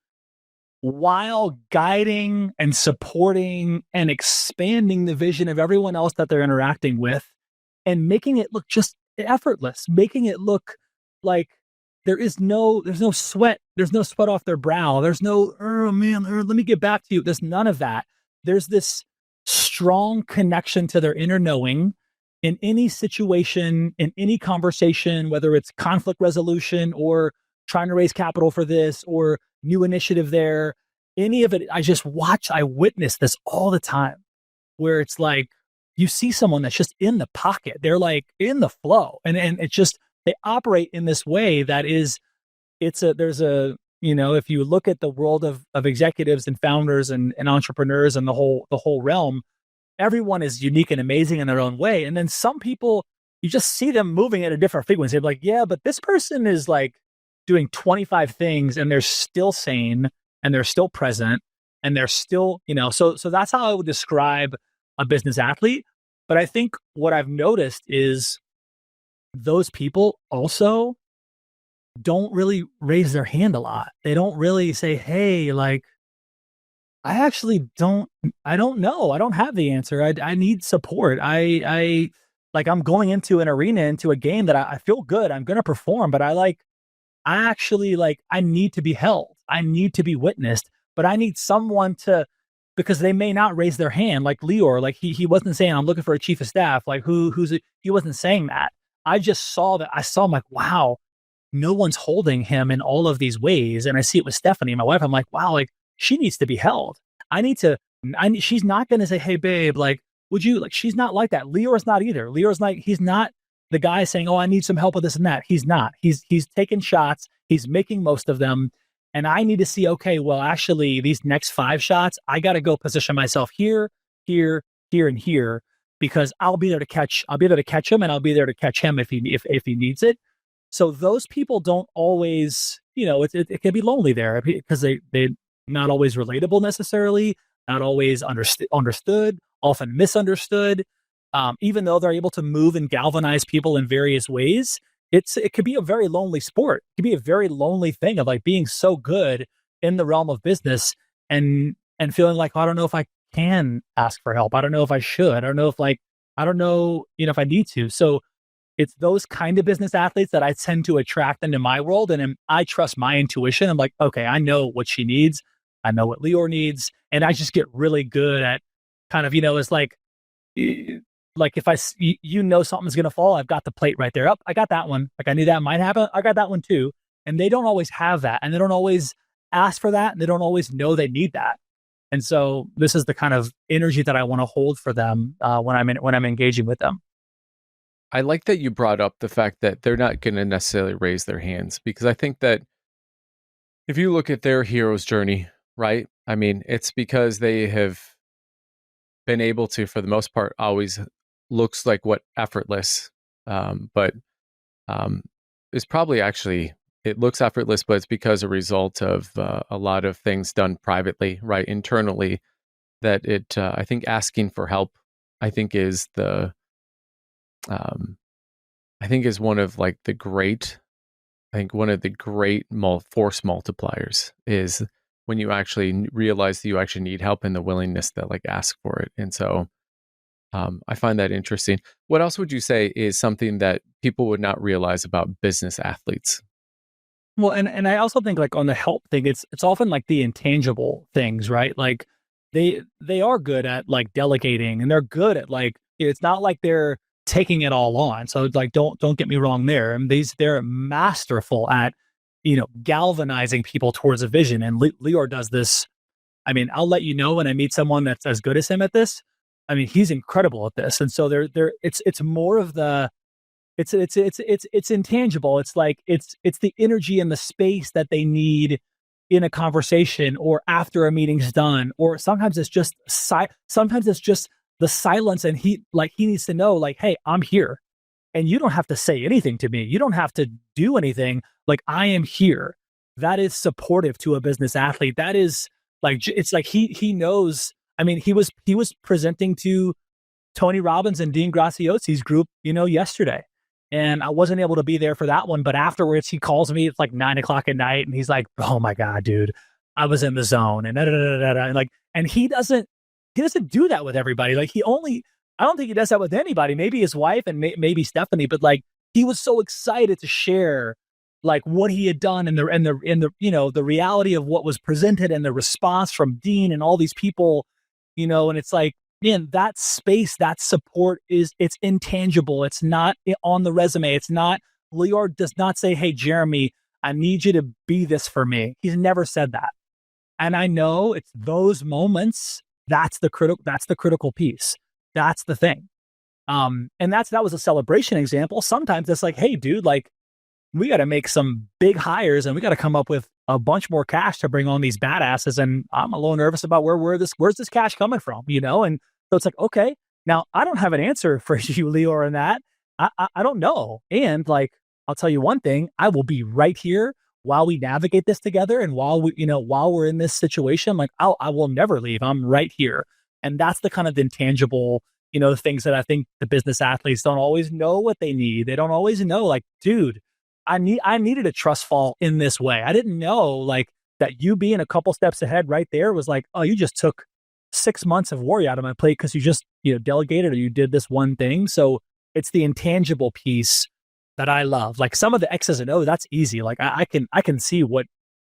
Speaker 1: while guiding and supporting and expanding the vision of everyone else that they're interacting with, and making it look just effortless, making it look like there's no sweat, there's no sweat off their brow, there's no, oh man, let me get back to you. There's none of that. There's this strong connection to their inner knowing in any situation, in any conversation, whether it's conflict resolution or trying to raise capital for this or new initiative there, any of it. I witness this all the time, where it's like you see someone that's just in the pocket. They're like in the flow. And it's just, they operate in this way that is, if you look at the world of executives and founders and entrepreneurs and the whole realm, everyone is unique and amazing in their own way. And then some people, you just see them moving at a different frequency. They're like, yeah, but this person is like doing 25 things and they're still sane and they're still present and they're still, so that's how I would describe a business athlete. But I think what I've noticed is those people also don't really raise their hand a lot. They don't really say, hey, like, I don't know. I don't have the answer. I need support. I'm going into an arena, into a game that I feel good. I'm going to perform, but I actually I need to be held. I need to be witnessed, but I need someone because they may not raise their hand, like Leor. Like he wasn't saying, I'm looking for a chief of staff. Like he wasn't saying that. I just saw that. I saw him like, wow, no one's holding him in all of these ways. And I see it with Stephanie, my wife. I'm like, wow, like she needs to be held. She's not going to say, hey babe, like, would you, like, she's not like that. Leor's not either. Leor's like, he's not the guy saying, oh, I need some help with this and that. He's not. He's taking shots. He's making most of them. And I need to see, okay, well, actually these next 5 shots, I got to go position myself here, here, here, and here, because I'll be there to catch him, and I'll be there to catch him if he needs it. So those people don't always, it can be lonely there because they're not always relatable necessarily, not always understood, often misunderstood. Even though they're able to move and galvanize people in various ways, it could be a very lonely sport. It could be a very lonely thing of like being so good in the realm of business and feeling like, I don't know if I can ask for help. I don't know if I should. I don't know if I need to. So it's those kind of business athletes that I tend to attract into my world. And I trust my intuition. I'm like, okay, I know what she needs. I know what Leor needs. And I just get really good at kind of, it's like if something's going to fall, I've got the plate right there. I got that one. Like I knew that might happen. I got that one too. And they don't always have that. And they don't always ask for that. And they don't always know they need that. And so this is the kind of energy that I want to hold for them when I'm engaging with them.
Speaker 2: I like that you brought up the fact that they're not going to necessarily raise their hands, because I think that if you look at their hero's journey, right? I mean, it's because they have been able to, for the most part, always looks like what effortless, but it's probably actually, it looks effortless, but it's because a result of a lot of things done privately, right? Internally, that I think asking for help, I think is one of like the great, one of the great force multipliers is when you actually realize that you actually need help and the willingness to like ask for it. And so I find that interesting. What else would you say is something that people would not realize about business athletes?
Speaker 1: Well, and I also think like on the help thing, it's often like the intangible things, right? Like they are good at like delegating, and they're good at like, it's not like they're taking it all on. So like, don't get me wrong there. And they're masterful at, galvanizing people towards a vision. And Leor does this. I mean, I'll let you know when I meet someone that's as good as him at this. I mean, he's incredible at this. And so it's more of the, it's intangible. It's like, it's the energy and the space that they need in a conversation or after a meeting's done. Or sometimes it's just, sometimes it's just the silence. And he needs to know like, hey, I'm here and you don't have to say anything to me. You don't have to do anything. Like I am here. that is supportive to a business athlete. That is like, it's like he knows. I mean, he was presenting to Tony Robbins and Dean Graciosi's group, yesterday. And I wasn't able to be there for that one. But afterwards, he calls me. It's like 9 o'clock at night. And he's like, oh my God, dude, I was in the zone. And, da, da, da, da, da. And like, and he doesn't do that with everybody. Like I don't think he does that with anybody. Maybe his wife and maybe Stephanie, but like, he was so excited to share like what he had done and the reality of what was presented and the response from Dean and all these people, and it's like, man, that space, that support it's intangible. It's not on the resume. It's not, Lior does not say, hey, Jeremy, I need you to be this for me. He's never said that. And I know it's those moments. That's the critical piece. That's the thing. And that was a celebration example. Sometimes it's like, hey, dude, like, we got to make some big hires and we got to come up with a bunch more cash to bring on these badasses. And I'm a little nervous about where's this cash coming from, And so it's like, okay, now I don't have an answer for you, Lior, on that. I don't know. And like, I'll tell you one thing, I will be right here while we navigate this together. And while we're in this situation, like I will never leave. I'm right here. And that's the kind of intangible, the things that I think the business athletes don't always know what they need. They don't always know, like, dude, I needed a trust fall in this way. I didn't know like that you being a couple steps ahead right there was like, oh, you just took 6 months of worry out of my plate because you just, delegated or you did this one thing. So it's the intangible piece that I love. Like some of the X's and O's, that's easy. Like I can see what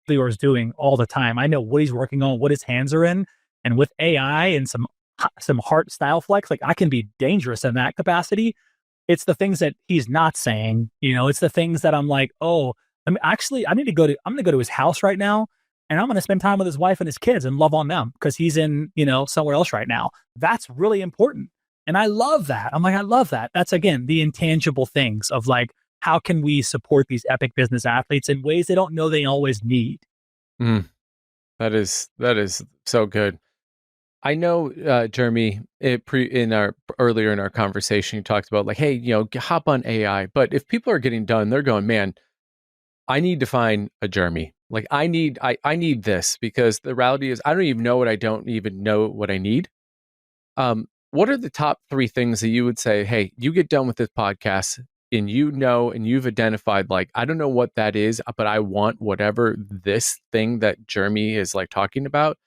Speaker 1: Lior is doing all the time. I know what he's working on, what his hands are in. And with AI and some heart style flex, like I can be dangerous in that capacity. It's the things that he's not saying, it's the things that I'm like, oh, actually, I'm going to go to his house right now and I'm going to spend time with his wife and his kids and love on them because he's in, somewhere else right now. That's really important. And I love that. I'm like, I love that. That's again, the intangible things of like, how can we support these epic business athletes in ways they don't know they always need?
Speaker 2: Mm, that is so good. I know, Jeremy, earlier in our conversation, you talked about like, hey, hop on AI. But if people are getting done, they're going, man, I need to find a Jeremy. Like I need this because the reality is I don't even know what I need. What are the top 3 things that you would say, hey, you get done with this podcast and and you've identified like, I don't know what that is, but I want whatever this thing that Jeremy is like talking about.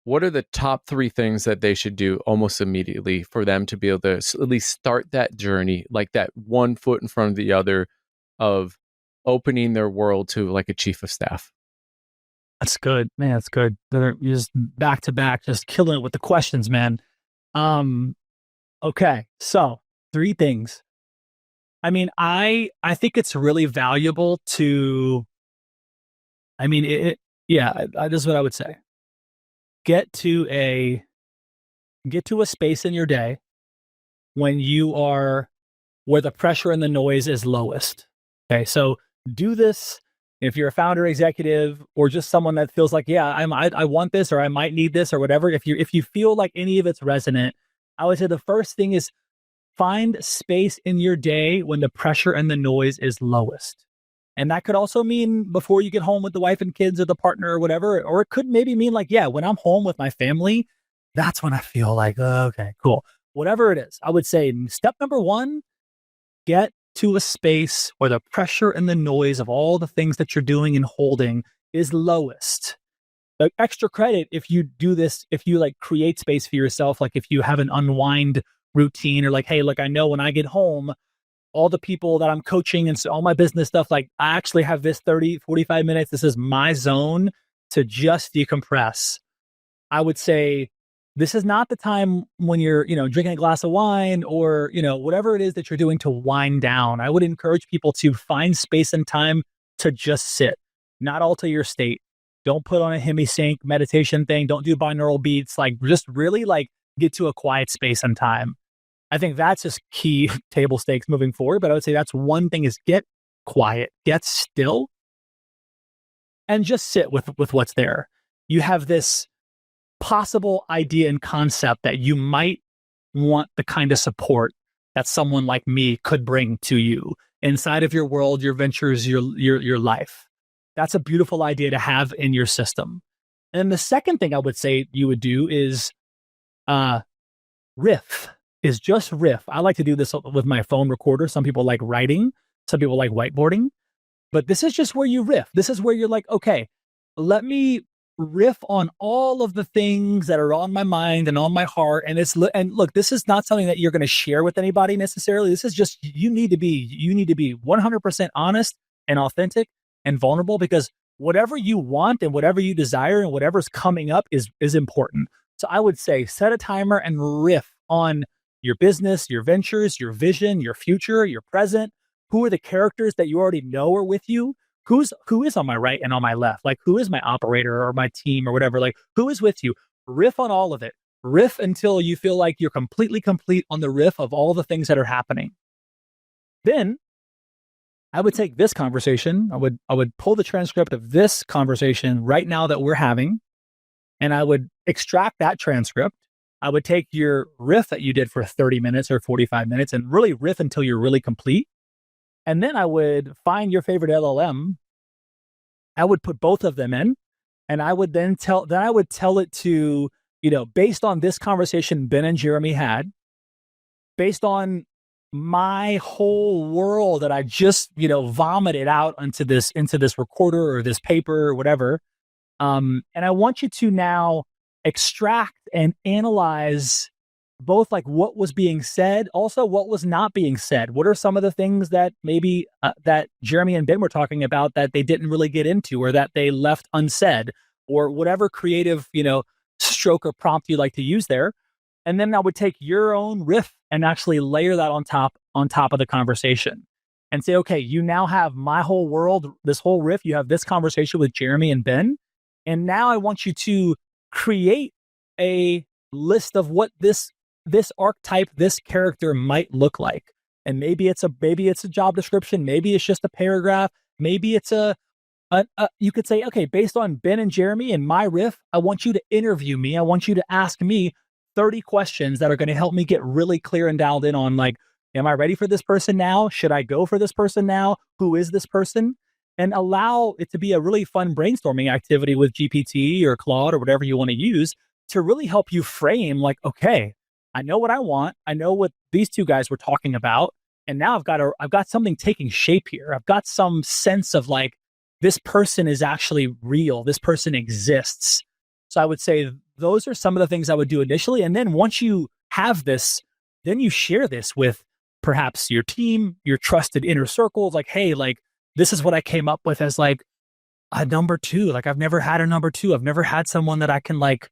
Speaker 2: What are the top 3 things that they should do almost immediately for them to be able to at least start that journey, like that one foot in front of the other of opening their world to like a chief of staff?
Speaker 1: That's good, man. That's good. You're just back to back, just killing it with the questions, man. Okay. So 3 things. I mean, I think it's really valuable to, I mean, this is what I would say. Get to a space in your day when where the pressure and the noise is lowest. Okay. So do this if you're a founder, executive, or just someone that feels like, yeah, I want this, or I might need this, or whatever. If you feel like any of it's resonant, I would say the first thing is find space in your day when the pressure and the noise is lowest. And that could also mean before you get home with the wife and kids or the partner or whatever. Or it could maybe mean like, yeah, when I'm home with my family, that's when I feel like, oh, okay, cool. Whatever it is, I would say step number 1, get to a space where the pressure and the noise of all the things that you're doing and holding is lowest. The extra credit if you do this, if you like create space for yourself, like if you have an unwind routine or like, hey, look, I know when I get home, all the people that I'm coaching and so all my business stuff, like I actually have this 30, 45 minutes. This is my zone to just decompress. I would say this is not the time when you're, drinking a glass of wine or, whatever it is that you're doing to wind down. I would encourage people to find space and time to just sit, not alter your state. Don't put on a hemisync meditation thing. Don't do binaural beats. Like just really like get to a quiet space and time. I think that's just key table stakes moving forward. But I would say that's one thing is get quiet, get still, and just sit with what's there. You have this possible idea and concept that you might want the kind of support that someone like me could bring to you inside of your world, your ventures, your life. That's a beautiful idea to have in your system. And the second thing I would say you would do is uh, riff, is just riff. I like to do this with my phone recorder. Some people like writing, some people like whiteboarding, but this is just where you riff. This is where you're like, okay, let me riff on all of the things that are on my mind and on my heart. And look, this is not something that you're going to share with anybody necessarily. This is just, you need to be 100% honest and authentic and vulnerable, because whatever you want and whatever you desire and whatever's coming up is important. So I would say set a timer and riff on your business, your ventures, your vision, your future, your present. Who are the characters that you already know are with you? Who is on my right and on my left? Like, who is my operator or my team or whatever? Like, who is with you? Riff on all of it. Riff until you feel like you're completely complete on the riff of all the things that are happening. Then I would take this conversation. I would pull the transcript of this conversation right now that we're having, and I would extract that transcript. I would take your riff that you did for 30 minutes or 45 minutes and really riff until you're really complete. And then I would find your favorite LLM. I would put both of them in, and I would I would tell it to, based on this conversation Ben and Jeremy had, based on my whole world that I just, vomited out into this recorder or this paper or whatever. And I want you to now extract and analyze both like what was being said, also what was not being said. What are some of the things that maybe that Jeremy and Ben were talking about that they didn't really get into, or that they left unsaid, or whatever creative, stroke or prompt you like to use there. And then I would take your own riff and actually layer that on top of the conversation and say, okay, you now have my whole world, this whole riff. You have this conversation with Jeremy and Ben. And now I want you to create a list of what this archetype, this character might look like. And maybe it's a job description. Maybe it's just a paragraph. Maybe it's you could say, okay, based on Ben and Jeremy and my riff, I want you to interview me. I want you to ask me 30 questions that are going to help me get really clear and dialed in on, like, am I ready for this person now? Should I go for this person now? Who is this person? And allow it to be a really fun brainstorming activity with GPT or Claude or whatever you want to use to really help you frame, like, okay, I know what I want. I know what these two guys were talking about. And now I've got something taking shape here. I've got some sense of, like, this person is actually real. This person exists. So I would say those are some of the things I would do initially. And then once you have this, then you share this with perhaps your team, your trusted inner circles. Like, hey, like, this is what I came up with as, like, a number two. Like, I've never had a number two. I've never had someone that I can, like,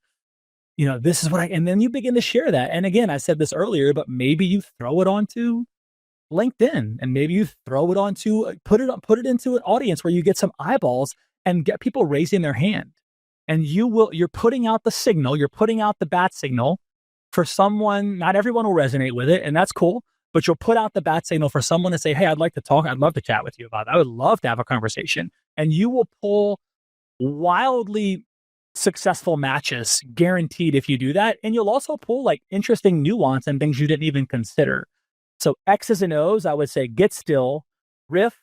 Speaker 1: this is what and then you begin to share that. And again, I said this earlier, but maybe you throw it onto LinkedIn, and maybe you throw it onto, put it into an audience where you get some eyeballs and get people raising their hand. And you're putting out the signal, you're putting out the bat signal for someone. Not everyone will resonate with it, and that's cool, but you'll put out the bat signal for someone to say, hey, I'd like to talk. I'd love to chat with you about that. I would love to have a conversation. And you will pull wildly successful matches, guaranteed, if you do that. And you'll also pull, like, interesting nuance and things you didn't even consider. So X's and O's, I would say, get still, riff,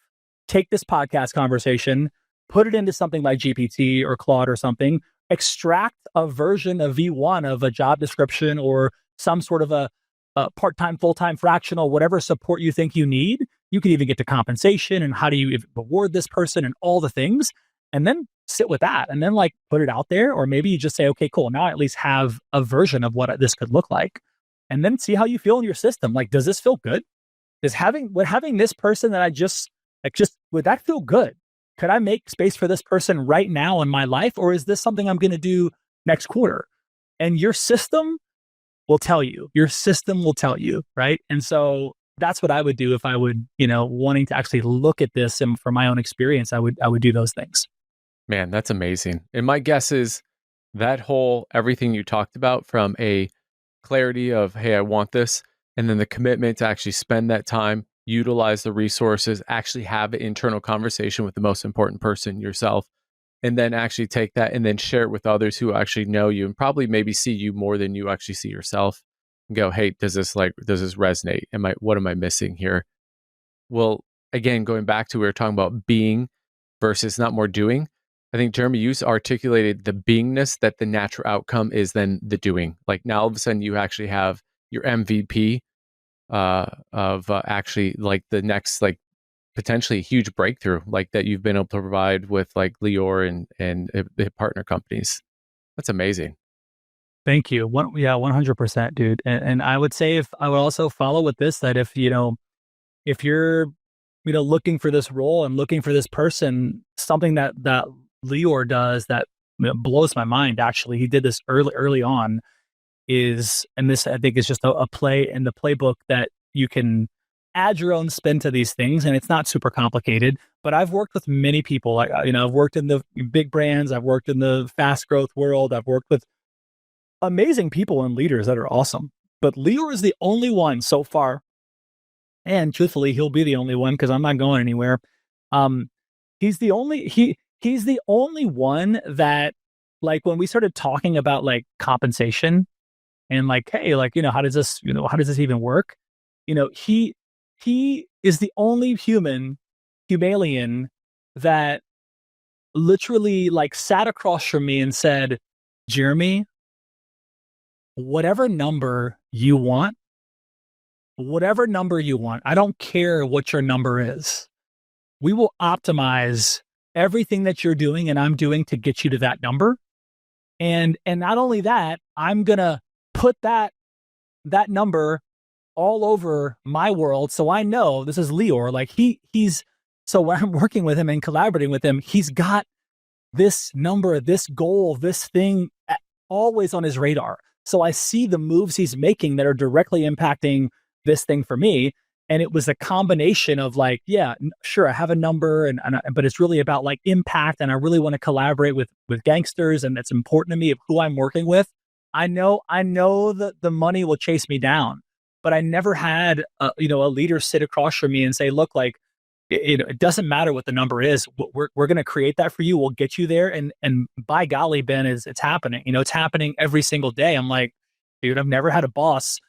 Speaker 1: take this podcast conversation, put it into something like GPT or Claude or something, extract a version of V1 of a job description or some sort of a part-time, full-time, fractional, whatever support you think you need. You can even get to compensation and how do you reward this person and all the things, and then sit with that and then, like, put it out there. Or maybe you just say, okay, cool, now I at least have a version of what this could look like, and then see how you feel in your system. Like, does this feel good? Is having this person that I just would that feel good? Could I make space for this person right now in my life? Or is this something I'm going to do next quarter? And your system will tell you. Your system will tell you, right? And so that's what I would do if I would, wanting to actually look at this, and from my own experience, I would do those things.
Speaker 2: Man, that's amazing. And my guess is that whole everything you talked about, from a clarity of, hey, I want this, and then the commitment to actually spend that time, utilize the resources, actually have an internal conversation with the most important person, yourself, and then actually take that and then share it with others who actually know you and probably maybe see you more than you actually see yourself, and go, hey, does this resonate? What am I missing here? Well, again, going back to, we were talking about being versus not more doing. I think Jeremy, you articulated the beingness that the natural outcome is then the doing. Like now all of a sudden you actually have your MVP of actually like the next like potentially huge breakthrough like that you've been able to provide with like Lior and the partner companies. That's amazing.
Speaker 1: Thank you. 100%, dude. And I would say if I would also follow with this, that if, if you're, looking for this role and looking for this person, something that Lior does that blows my mind. Actually, he did this early on. And this I think is just a play in the playbook that you can add your own spin to these things, and it's not super complicated. But I've worked with many people. Like I've worked in the big brands, I've worked in the fast growth world, I've worked with amazing people and leaders that are awesome. But Lior is the only one so far, and truthfully, he'll be the only one because I'm not going anywhere. Um, he's the only one that, like, when we started talking about like compensation and like, hey, like, how does this even work? He is the only human that literally like sat across from me and said, Jeremy, whatever number you want, I don't care what your number is. We will optimize everything that you're doing and I'm doing to get you to that number. And not only that, I'm going to put that number all over my world. So I know this is Lior. Like he's, so when I'm working with him and collaborating with him, he's got this number, this goal, this thing always on his radar. So I see the moves he's making that are directly impacting this thing for me. And it was a combination of like, yeah, sure, I have a number, but it's really about like impact. And I really want to collaborate with gangsters. And it's important to me of who I'm working with. I know that the money will chase me down, but I never had a leader sit across from me and say, look, like, it doesn't matter what the number is. We're going to create that for you. We'll get you there. And by golly, Ben, it's happening. It's happening every single day. I'm like, dude, I've never had a boss.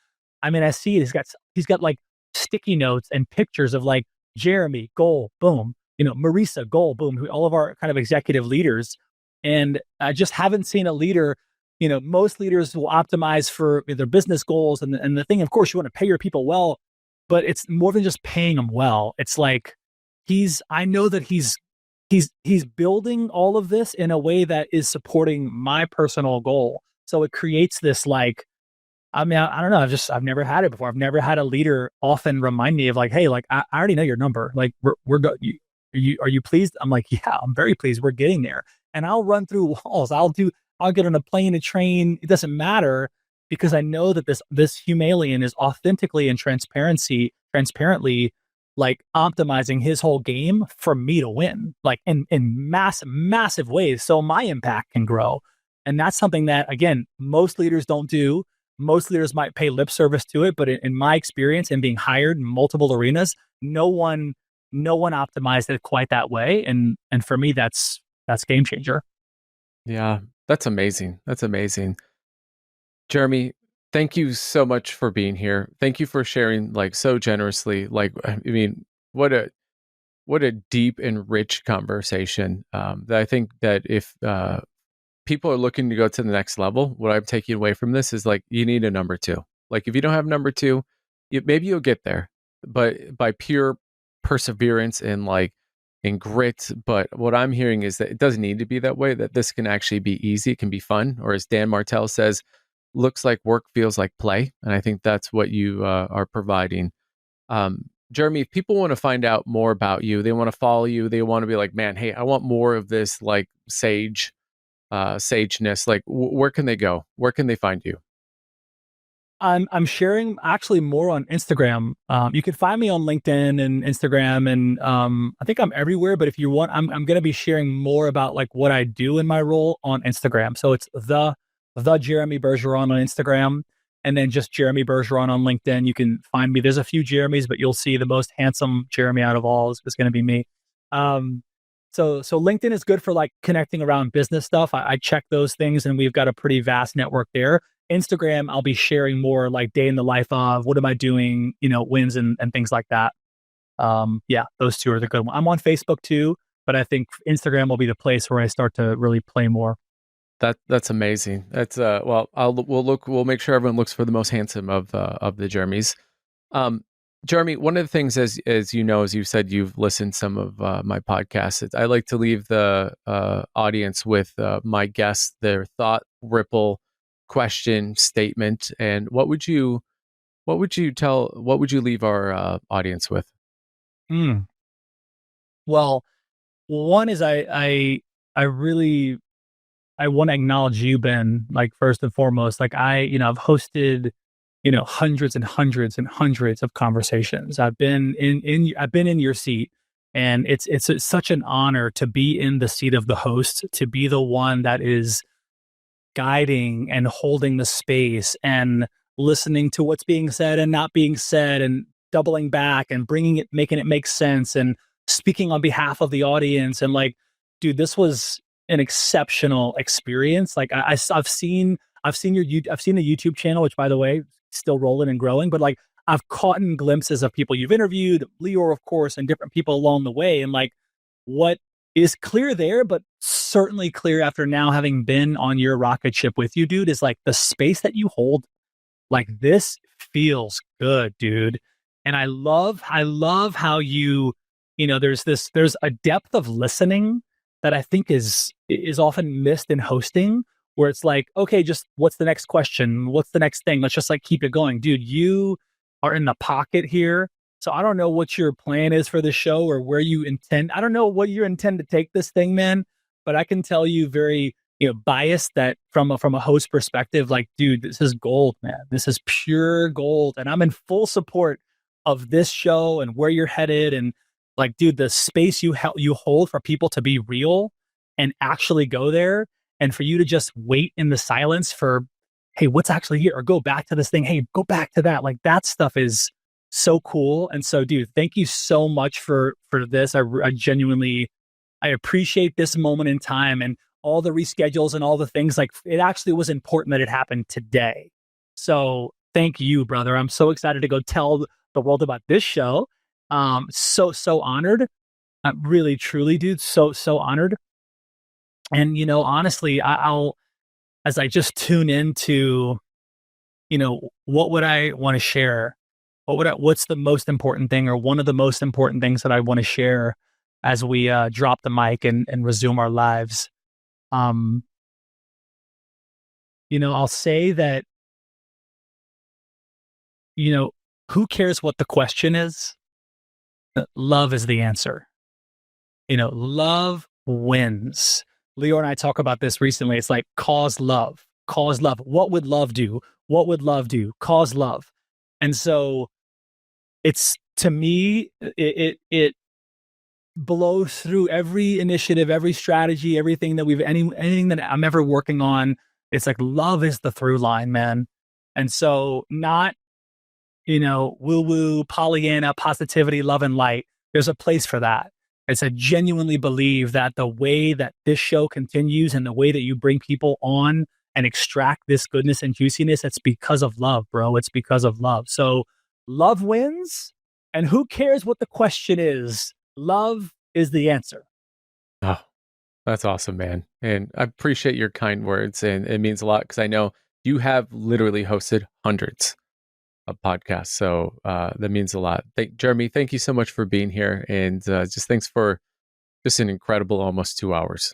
Speaker 1: I mean, I see it. He's got like sticky notes and pictures of like Jeremy, goal, boom. Marisa, goal, boom. All of our kind of executive leaders. And I just haven't seen a leader. Most leaders will optimize for their business goals. And the thing, of course, you want to pay your people well, but it's more than just paying them well. It's like, I know that he's building all of this in a way that is supporting my personal goal. So it creates this like, I mean, I don't know. I've never had it before. I've never had a leader often remind me of like, hey, like I already know your number. Like are you pleased? I'm like, yeah, I'm very pleased. We're getting there. And I'll run through walls. I'll get on a plane, a train. It doesn't matter because I know that this Humalian is authentically and transparently like optimizing his whole game for me to win, like in massive ways. So my impact can grow. And that's something that, again, most leaders don't do. Most leaders might pay lip service to it, but in my experience and being hired in multiple arenas, no one optimized it quite that way. And for me, that's game changer.
Speaker 2: Yeah, that's amazing. That's amazing. Jeremy, thank you so much for being here. Thank you for sharing like so generously. Like, I mean, what a deep and rich conversation. That I think that if people are looking to go to the next level, what I'm taking away from this is like, you need a number two. Like if you don't have number two, maybe you'll get there, but by pure perseverance and like in grit. But what I'm hearing is that it doesn't need to be that way, that this can actually be easy. It can be fun. Or as Dan Martell says, looks like work feels like play. And I think that's what you are providing. Jeremy, if people want to find out more about you, they want to follow you, they want to be like, man, hey, I want more of this like sageness, like where can they go? Where can they find you?
Speaker 1: I'm sharing actually more on Instagram. You can find me on LinkedIn and Instagram, and I think I'm everywhere. But if you want, I'm going to be sharing more about like what I do in my role on Instagram. So it's the Jeremy Bergeron on Instagram, and then just Jeremy Bergeron on LinkedIn. You can find me. There's a few Jeremys, but you'll see the most handsome Jeremy out of all is going to be me. So LinkedIn is good for like connecting around business stuff. I check those things, and we've got a pretty vast network there. Instagram, I'll be sharing more like day in the life of what am I doing, wins and things like that. Yeah, those two are the good ones. I'm on Facebook too, but I think Instagram will be the place where I start to really play more.
Speaker 2: That's amazing. That's well, we'll make sure everyone looks for the most handsome of the Jeremys. Jeremy, one of the things, as you know, as you said, you've listened some of my podcasts. I like to leave the audience with my guests, their thought, ripple, question, statement, and what would you leave our audience with?
Speaker 1: Mm. Well, one is I really I want to acknowledge you, Ben, like first and foremost. Like I've hosted, hundreds and hundreds and hundreds of conversations. I've been in your seat, and it's such an honor to be in the seat of the host, to be the one that is guiding and holding the space and listening to what's being said and not being said, and doubling back and making it make sense, and speaking on behalf of the audience. And like, dude, this was an exceptional experience. Like I've seen the YouTube channel, which, by the way, still rolling and growing, but like I've caught in glimpses of people you've interviewed, Leor, of course, and different people along the way. And like, what is clear there, but certainly clear after now having been on your rocket ship with you, dude, is like the space that you hold. Like, this feels good, dude. And I love how there's a depth of listening that I think is often missed in hosting, where it's like, okay, just what's the next question? What's the next thing? Let's just like keep it going. Dude, you are in the pocket here. So I don't know what your plan is for the show or where you intend. I don't know what you intend to take this thing, man, but I can tell you very, biased that from a host perspective, like, dude, this is gold, man. This is pure gold. And I'm in full support of this show and where you're headed. And like, dude, the space you hold for people to be real and actually go there, and for you to just wait in the silence for, hey, what's actually here? Or go back to this thing. Hey, go back to that. Like, that stuff is so cool. And so, dude, thank you so much for this. I genuinely, I appreciate this moment in time, and all the reschedules and all the things. Like, it actually was important that it happened today. So thank you, brother. I'm so excited to go tell the world about this show. So honored. I'm really, truly, dude, so honored. And, honestly, I'll, as I just tune into, what would I want to share? What's the most important thing, or one of the most important things that I want to share as we drop the mic and resume our lives? I'll say that, who cares what the question is? Love is the answer. Love wins. Leo and I talk about this recently. It's like, cause love. What would love do? What would love do? Cause love. And so it's, to me, it blows through every initiative, every strategy, everything that anything that I'm ever working on. It's like, love is the through line, man. And so, not, woo-woo, Pollyanna, positivity, love, and light. There's a place for that. I genuinely believe that the way that this show continues and the way that you bring people on and extract this goodness and juiciness, it's because of love, bro. It's because of love. So love wins, and who cares what the question is? Love is the answer.
Speaker 2: Oh, that's awesome, man. And I appreciate your kind words, and it means a lot, because I know you have literally hosted hundreds of podcasts. So that means a lot. Jeremy, thank you so much for being here. And just thanks for just an incredible almost 2 hours.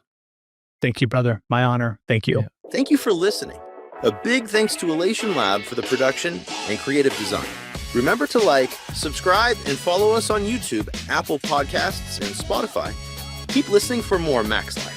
Speaker 1: Thank you, brother. My honor. Thank you.
Speaker 3: Yeah. Thank you for listening. A big thanks to Elation Lab for the production and creative design. Remember to like, subscribe, and follow us on YouTube, Apple Podcasts, and Spotify. Keep listening for more Max Life.